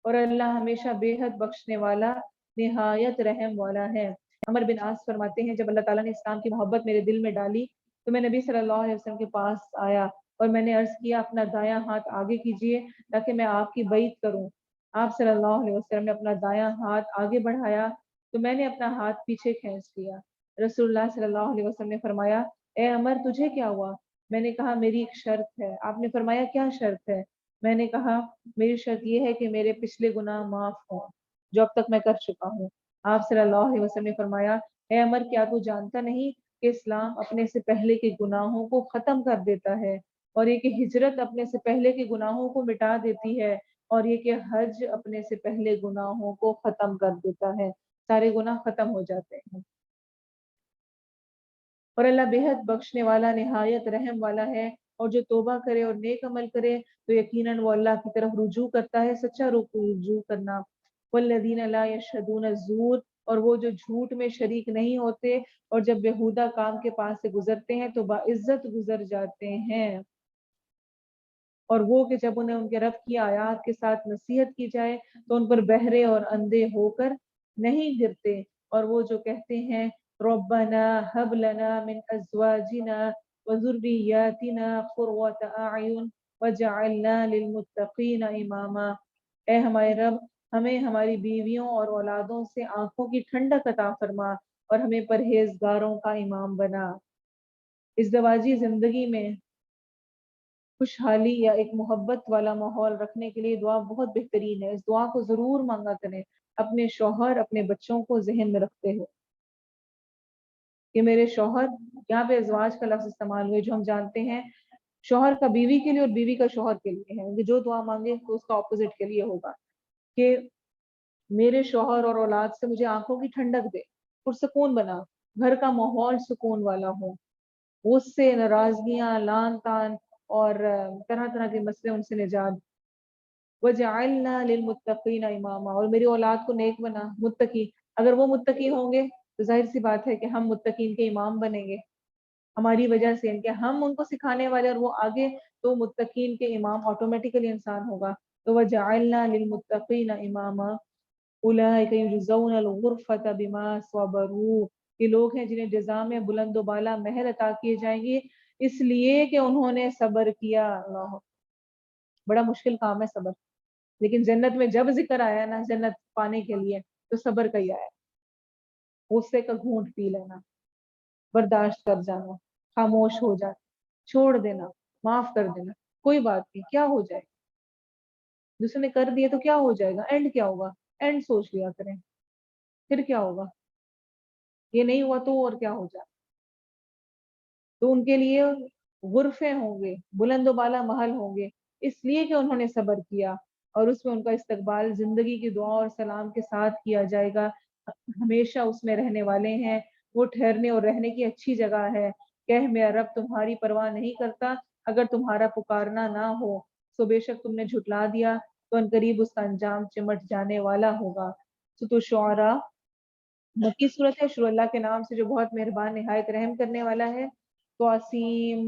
اور اللہ ہمیشہ بے حد بخشنے والا نہایت رحم والا ہے. عمر بن عاص فرماتے ہیں جب اللہ تعالیٰ نے اسلام کی محبت میرے دل میں ڈالی تو میں نبی صلی اللہ علیہ وسلم کے پاس آیا اور میں نے عرض کیا اپنا دایاں ہاتھ آگے کیجئے تاکہ میں آپ کی بیعت کروں. آپ صلی اللہ علیہ وسلم نے اپنا دایاں ہاتھ آگے بڑھایا تو میں نے اپنا ہاتھ پیچھے کھینچ لیا. رسول اللہ صلی اللہ علیہ وسلم نے فرمایا اے عمر تجھے کیا ہوا؟ میں نے کہا میری ایک شرط ہے. آپ نے فرمایا کیا شرط ہے؟ میں نے کہا میری شرط یہ ہے کہ میرے پچھلے گناہ معاف ہوں جو اب تک میں کر چکا ہوں. آپ صلی اللہ علیہ وسلم نے فرمایا اے عمر کیا تو جانتا نہیں کہ اسلام اپنے سے پہلے کے گناہوں کو ختم کر دیتا ہے، اور یہ کہ ہجرت اپنے سے پہلے کے گناہوں کو مٹا دیتی ہے، اور یہ کہ حج اپنے سے پہلے گناہوں کو ختم کر دیتا ہے، سارے گناہ ختم ہو جاتے ہیں. اور اللہ بے حد بخشنے والا نہایت رحم والا ہے، اور جو توبہ کرے اور نیک عمل کرے تو یقیناً وہ اللہ کی طرف رجوع کرتا ہے، سچا رجوع کرنا. والذین لا یشہدون الزور، اور وہ جو جھوٹ میں شریک نہیں ہوتے اور جب بیہودہ کام کے پاس سے گزرتے ہیں تو باعزت گزر جاتے ہیں. اور وہ کہ جب انہیں ان کے رب کی آیات کے ساتھ نصیحت کی جائے تو ان پر بہرے اور اندھے ہو کر نہیں گرتے. اور وہ جو کہتے ہیں ربنا هب لنا من ازواجنا وذریاتنا قرۃ اعین وجعلنا للمتقین اماما، اے ہمارے رب ہمیں ہماری بیویوں اور اولادوں سے آنکھوں کی ٹھنڈک عطا فرما اور ہمیں پرہیزگاروں کا امام بنا. ازدواجی زندگی میں خوشحالی یا ایک محبت والا ماحول رکھنے کے لیے دعا بہت بہترین ہے. اس دعا کو ضرور مانگا کریں اپنے شوہر اپنے بچوں کو ذہن میں رکھتے ہو کہ میرے شوہر، یہاں پہ ازواج کا لفظ استعمال ہوئے جو ہم جانتے ہیں شوہر کا بیوی کے لیے اور بیوی کا شوہر کے لیے ہے، کہ جو دعا مانگے تو اس کا اپوزٹ کے لیے ہوگا کہ میرے شوہر اور اولاد سے مجھے آنکھوں کی ٹھنڈک دے، پرسکون بنا، گھر کا ماحول سکون والا ہو، اس سے ناراضگیاں لان تان اور طرح طرح کے مسئلے ان سے نجات. وَجَعَلْنَا لِلْمُتَّقِينَ إِمَامًا، اور میری اولاد کو نیک بنا، متقی. اگر وہ متقی ہوں گے تو ظاہر سی بات ہے کہ ہم متقین کے امام بنیں گے ہماری وجہ سے، ان کے ہم ان کو سکھانے والے اور وہ آگے، تو متقین کے امام آٹومیٹیکلی انسان ہوگا. تو وَجَعَلْنَا لِلْمُتَّقِينَ إِمَامًا أُولَٰئِكَ يُجْزَوْنَ الْغُرْفَةَ بِمَا صَبَرُوا، یہ لوگ ہیں جنہیں جزا میں بلند و بالا مہر عطا کیے جائیں گے اس لیے کہ انہوں نے صبر کیا. اللہ، بڑا مشکل کام ہے صبر، لیکن جنت میں جب ذکر آیا نا جنت پانے کے لیے تو صبر کا ہی آیا. غصے کا گھونٹ پی لینا، برداشت کر جانا، خاموش ہو جانا، چھوڑ دینا، معاف کر دینا، کوئی بات نہیں، کیا ہو جائے، جس نے کر دیا تو کیا ہو جائے گا، اینڈ کیا ہوگا، اینڈ سوچ لیا کریں پھر کیا ہوگا، یہ نہیں ہوا تو اور کیا ہو جائے. تو ان کے لیے غرفے ہوں گے، بلند و بالا محل ہوں گے اس لیے کہ انہوں نے صبر کیا، اور اس میں ان کا استقبال زندگی کی دعا اور سلام کے ساتھ کیا جائے گا. ہمیشہ اس میں رہنے والے ہیں، وہ ٹھہرنے اور رہنے کی اچھی جگہ ہے. کہہ میرا رب تمہاری پرواہ نہیں کرتا، اگر تمہارا پکارنا نہ ہو تو بے شک تم نے جھٹلا دیا تو ان قریب اس کا انجام چمٹ جانے والا ہوگا. تو شعراء مکی صورت ہے، شروع اللہ کے نام سے جو بہت مہربان نہایت رحم کرنے والا ہے. تواسیم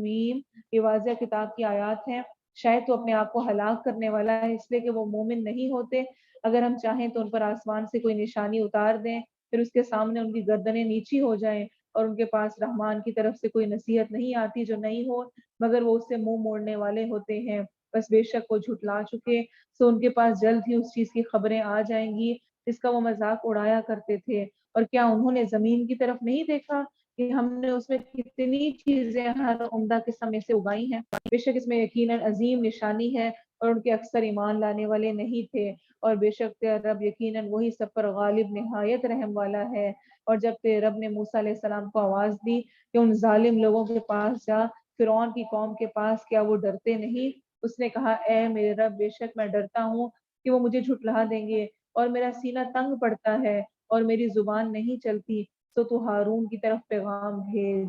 میم، یہ واضح کتاب کی آیات ہیں. شاید تو اپنے آپ کو ہلاک کرنے والا ہے اس لیے کہ وہ مومن نہیں ہوتے. اگر ہم چاہیں تو ان پر آسمان سے کوئی نشانی اتار دیں، پھر اس کے سامنے ان کی گردنیں نیچی ہو جائیں اور ان کے پاس رحمان کی طرف سے کوئی نصیحت نہیں آتی جو نہیں ہو مگر وہ اس سے منہ موڑنے والے ہوتے ہیں. بس بے شک وہ جھٹلا چکے، سو ان کے پاس جلد ہی اس چیز کی خبریں آ جائیں گی جس کا وہ مذاق اڑایا کرتے تھے. اور کیا انہوں نے زمین کی طرف نہیں دیکھا کہ ہم نے اس میں کتنی چیزیں ہر عمدہ قسم میں سے اگائی ہیں، بے شک اس میں یقیناً عظیم نشانی ہے اور ان کے اکثر ایمان لانے والے نہیں تھے. اور بے شک تیرا رب یقیناً وہی سب پر غالب نہایت رحم والا ہے. اور جب تیرے رب نے موسیٰ علیہ السلام کو آواز دی کہ ان ظالم لوگوں کے پاس جا، فرعون کی قوم کے پاس، کیا وہ ڈرتے نہیں؟ اس نے کہا اے میرے رب بے شک میں ڈرتا ہوں کہ وہ مجھے جھٹلا دیں گے، اور میرا سینہ تنگ پڑتا ہے اور میری زبان نہیں چلتی، تو ہارون کی طرف پیغام بھیج،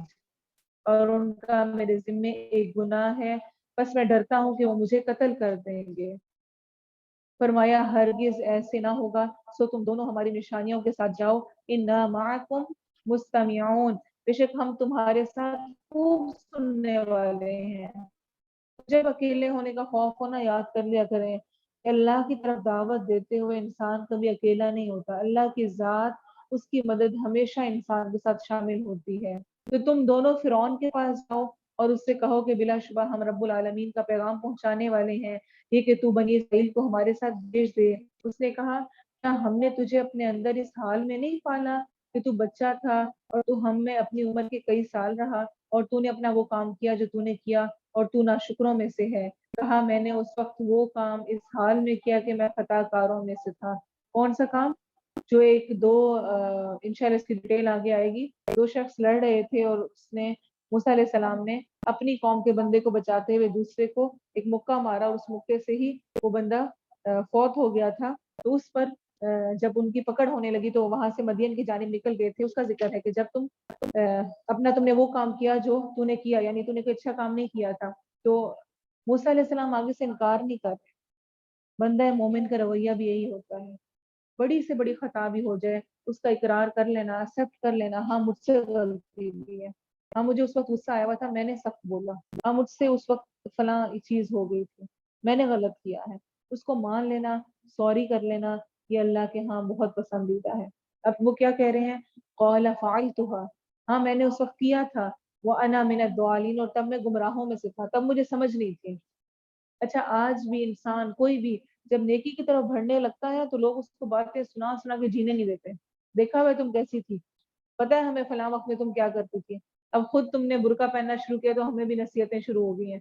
اور ان کا میرے ذمے ایک گناہ ہے، بس میں ڈرتا ہوں کہ وہ مجھے قتل کر دیں گے. فرمایا ہرگز ایسے نہ ہوگا، سو تم دونوں ہماری نشانیوں کے ساتھ جاؤ، انا معکم مستمعون، بے شک ہم تمہارے ساتھ خوب سننے والے ہیں. جب اکیلے ہونے کا خوف ہونا یاد کر لیا کریں، اللہ کی طرف دعوت دیتے ہوئے انسان کبھی اکیلا نہیں ہوتا. اللہ کی ذات، اس کی مدد ہمیشہ انسان کے ساتھ شامل ہوتی ہے. تو تم دونوں فرعون کے پاس جاؤ اور اس سے کہو کہ بلا شبہ ہم رب العالمین کا پیغام پہنچانے والے ہیں، یہ کہ تو بنی اسرائیل کو ہمارے ساتھ بھیج دے. اس نے کہا کیا ہم نے تجھے اپنے اندر اس حال میں نہیں پالا کہ تو بچہ تھا اور تو ہم میں اپنی عمر کے کئی سال رہا اور تو نے اپنا وہ کام کیا جو تو نے کیا اور تو ناشکروں میں سے ہے. کہا میں نے اس وقت وہ کام اس حال میں کیا کہ میں خطا کاروں میں سے تھا. کون سا کام؟ جو ایک دو انشاءاللہ اس کی ڈیٹیل آگے آئے گی. دو شخص لڑ رہے تھے اور اس نے موسیٰ علیہ السلام نے اپنی قوم کے بندے کو بچاتے ہوئے دوسرے کو ایک مکہ مارا، اور اس مکے سے ہی وہ بندہ فوت ہو گیا تھا. تو اس پر جب ان کی پکڑ ہونے لگی تو وہاں سے مدین کی جانب نکل گئے تھے. اس کا ذکر ہے کہ جب تم نے وہ کام کیا جو تو نے کیا، یعنی تو نے کوئی اچھا کام نہیں کیا تھا. تو موسیٰ علیہ السلام آگے سے انکار نہیں کرتے. بندہ مومن کا رویہ بھی یہی ہوتا ہے، بڑی سے بڑی خطا بھی ہو جائے اس کا اقرار کر لینا، ایکسپٹ کر لینا، ہاں مجھ سے غلطی بھی ہے، ہاں مجھے اس وقت غصہ آیا ہوا تھا، میں نے سخت بولا، ہاں مجھ سے اس وقت فلاں چیز ہو گئی تھی، میں نے غلط کیا ہے. اس کو مان لینا، سوری کر لینا، یہ اللہ کے ہاں بہت پسندیدہ ہے. اب وہ کیا کہہ رہے ہیں؟ قال فعلتها، ہاں میں نے اس وقت کیا تھا، وانا من الضالین، اور تب میں گمراہوں میں سے تھا، تب مجھے سمجھ نہیں تھی. اچھا آج بھی انسان کوئی بھی جب نیکی کی طرف بڑھنے لگتا ہے تو لوگ اس کو باتیں سنا سنا کے جینے نہیں دیتے. دیکھا ہوا تم کیسی تھی، پتہ ہے ہمیں فلاں وقت میں تم کیا کرتی تھی، اب خود تم نے برقع پہننا شروع کیا تو ہمیں بھی نصیحتیں شروع ہو گئی ہیں.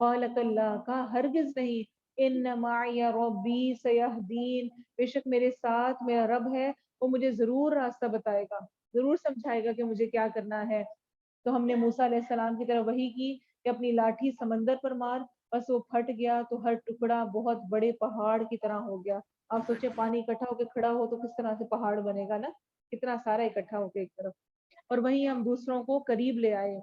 قال کلا، کہا ہرگز نہیں، ان معی ربی سیہدین، بے شک میرے ساتھ میرا رب ہے، وہ مجھے ضرور راستہ بتائے گا، ضرور سمجھائے گا کہ مجھے کیا کرنا ہے۔ تو ہم نے موسیٰ علیہ السلام کی طرف وحی کی کہ اپنی لاٹھی سمندر پر مار، بس وہ پھٹ گیا تو ہر ٹکڑا بہت بڑے پہاڑ کی طرح ہو گیا۔ آپ سوچیں پانی اکٹھا ہو کے کھڑا ہو تو کس طرح سے پہاڑ بنے گا نا، کتنا سارا اکٹھا ہو کے ایک طرف۔ اور وہیں ہم دوسروں کو قریب لے آئے،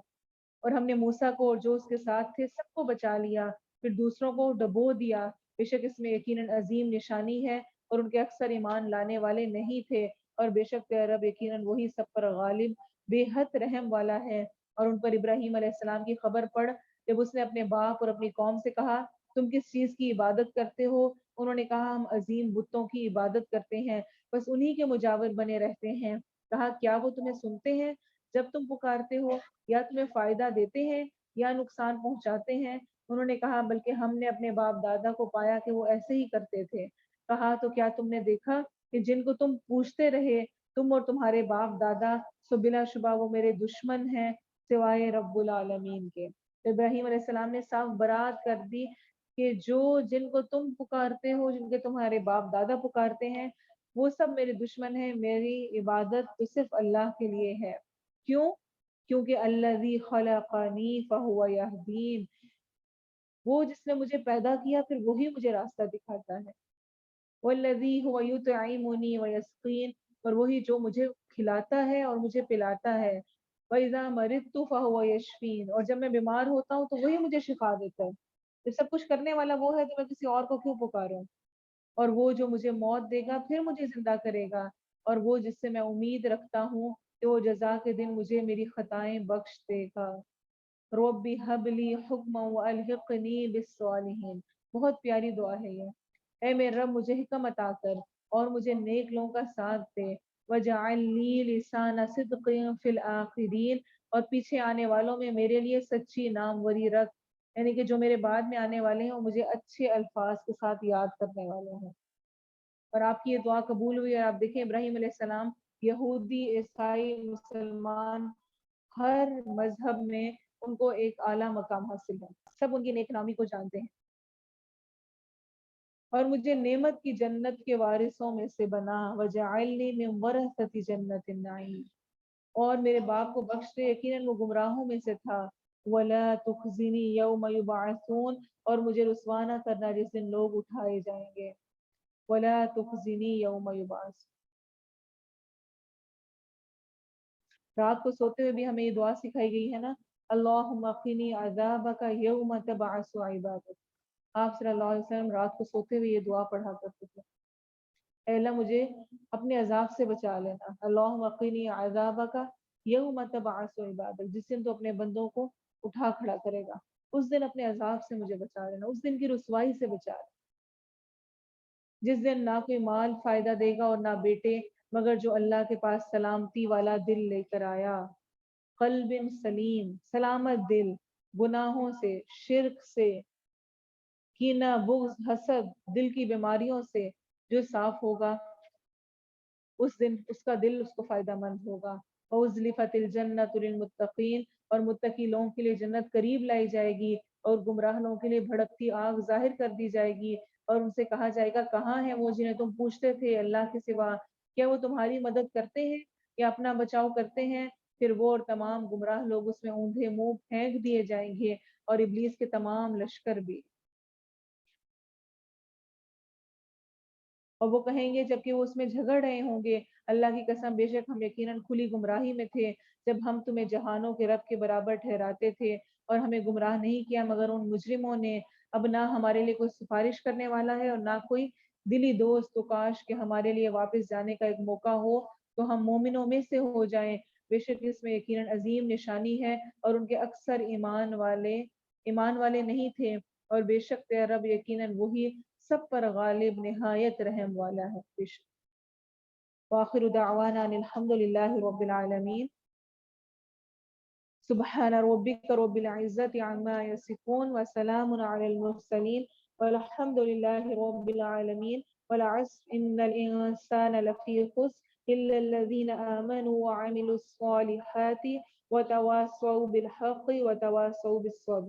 اور ہم نے موسیٰ کو اور جو اس کے ساتھ تھے سب کو بچا لیا، پھر دوسروں کو ڈبو دیا۔ بے شک اس میں یقیناً عظیم نشانی ہے، اور ان کے اکثر ایمان لانے والے نہیں تھے، اور بے شک تیرا رب یقیناً وہی سب پر غالب بے حد رحم والا ہے۔ اور ان پر ابراہیم علیہ السلام کی خبر پڑ، جب اس نے اپنے باپ اور اپنی قوم سے کہا تم کس چیز کی عبادت کرتے ہو؟ انہوں نے کہا ہم عظیم بتوں کی عبادت کرتے ہیں، بس انہی کے مجاور بنے رہتے ہیں۔ کہا کیا وہ تمہیں سنتے ہیں جب تم پکارتے ہو، یا تمہیں فائدہ دیتے ہیں یا نقصان پہنچاتے ہیں؟ انہوں نے کہا بلکہ ہم نے اپنے باپ دادا کو پایا کہ وہ ایسے ہی کرتے تھے۔ کہا تو کیا تم نے دیکھا کہ جن کو تم پوچھتے رہے تم اور تمہارے باپ دادا، سو بلا شبہ وہ میرے دشمن ہیں سوائے رب العالمین کے۔ تو ابراہیم علیہ السلام نے صاف برات کر دی کہ جن کو تم پکارتے ہو، جن کے تمہارے باپ دادا پکارتے ہیں، وہ سب میرے دشمن ہیں، میری عبادت تو صرف اللہ کے لیے ہے۔ کیوں؟ کیونکہ الذی خلقنی فہو یہدین، وہ جس نے مجھے پیدا کیا پھر وہی مجھے راستہ دکھاتا ہے۔ والذی هو یطعمنی ویسقین، اور وہی جو مجھے کھلاتا ہے اور مجھے پلاتا ہے۔ وَإِذَا مَرِضْتُ فَهُوَ يَشْفِينِ، اور جب میں بیمار ہوتا ہوں تو وہی مجھے شفا دیتا ہے۔ یہ سب کچھ کرنے والا وہ ہے تو میں کسی اور کو کیوں پکاروں؟ اور وہ جو مجھے موت دے گا پھر مجھے زندہ کرے گا، اور وہ جس سے میں امید رکھتا ہوں کہ وہ جزا کے دن مجھے میری خطائیں بخش دے گا۔ ربی حب لی حکما والحقنی بالصالحین، بہت پیاری دعا ہے یہ۔ اے میرے رب مجھے حکم عطا کر اور مجھے نیک لوگوں کا ساتھ دے، وجعل لی لسان صدق فی الاخرین، اور پیچھے آنے والوں میں میرے لیے سچی ناموری رکھ، یعنی کہ جو میرے بعد میں آنے والے ہیں وہ مجھے اچھے الفاظ کے ساتھ یاد کرنے والے ہیں۔ اور آپ کی یہ دعا قبول ہوئی، اور آپ دیکھیں ابراہیم علیہ السلام، یہودی، عیسائی، مسلمان، ہر مذہب میں ان کو ایک اعلیٰ مقام حاصل ہے، سب ان کی نیک نامی کو جانتے ہیں۔ اور مجھے نعمت کی جنت کے وارثوں میں سے بنا، وجعلنی من ورثۃ جنت النعیم، اور میرے باپ کو بخش دے، یقیناً وہ گمراہوں میں سے تھا۔ ولا تخزنی یوم یبعثون، اور مجھے رسوا نہ کرنا جس دن لوگ اٹھائے جائیں گے۔ ولا تخزنی یوم یبعثون۔ رات کو سوتے ہوئے بھی ہمیں یہ دعا سکھائی گئی ہے نا، اللہم قنی عذابک یوم تبعث عبادک۔ آپ صلی اللہ علیہ وسلم رات کو سوتے ہوئے یہ دعا پڑھا کرتے تھے، اے اللہ مجھے اپنے عذاب سے بچا لینا، اللہم قنی عذابک یوم تبعث عبادک، جس دن تو اپنے بندوں کو اٹھا کھڑا کرے گا، اس دن اپنے عذاب سے مجھے بچا لینا، اس دن کی رسوائی سے بچا لینا، جس دن نہ کوئی مال فائدہ دے گا اور نہ بیٹے، مگر جو اللہ کے پاس سلامتی والا دل لے کر آیا، قلب سلیم، سلامت دل، گناہوں سے، شرک سے، کینہ، بغض، حسد، دل کی بیماریوں سے جو صاف ہوگا، اس دن اس کا دل اس کو فائدہ مند ہوگا۔ وَأُزْلِفَتِ الْجَنَّةُ لِلْمُتَّقِينَ، اور متقی لوگوں کے لیے جنت قریب لائی جائے گی، اور گمراہ لوگوں کے لیے بھڑکتی آگ ظاہر کر دی جائے گی، اور ان سے کہا جائے گا کہاں ہیں وہ جنہیں تم پوچھتے تھے اللہ کے سوا؟ کیا وہ تمہاری مدد کرتے ہیں یا اپنا بچاؤ کرتے ہیں؟ پھر وہ اور تمام گمراہ لوگ اس میں اوندھے منہ پھینک دیے جائیں گے، اور ابلیس کے تمام لشکر بھی۔ اور وہ کہیں گے جبکہ وہ اس میں جھگڑ رہے ہوں گے، اللہ کی قسم بے شک ہم یقیناً کھلی گمراہی میں تھے جب ہم تمہیں جہانوں کے رب کے برابر ٹھہراتے تھے، اور ہمیں گمراہ نہیں کیا مگر ان مجرموں نے۔ اب نہ ہمارے لیے کوئی سفارش کرنے والا ہے اور نہ کوئی دلی دوست، تو کاش کہ ہمارے لیے واپس جانے کا ایک موقع ہو تو ہم مومنوں میں سے ہو جائیں، بے شک اس میں یقیناً عظیم نشانی ہے، اور ان کے اکثر ایمان والے نہیں تھے، اور بے شک تیرا رب یقیناً وہی سب پر غالب نہایت رحم والا ہے۔ وآخر دعوانا ان الحمد للہ رب العالمین۔ سبحان ربک رب العزت عما یصفون وسلام علی المرسلین والحمد للہ رب العالمین۔ والعصر ان الانسان لفی خسر الا الذین آمنوا وعملوا الصالحات وتواصوا بالحق وتواصوا بالصبر۔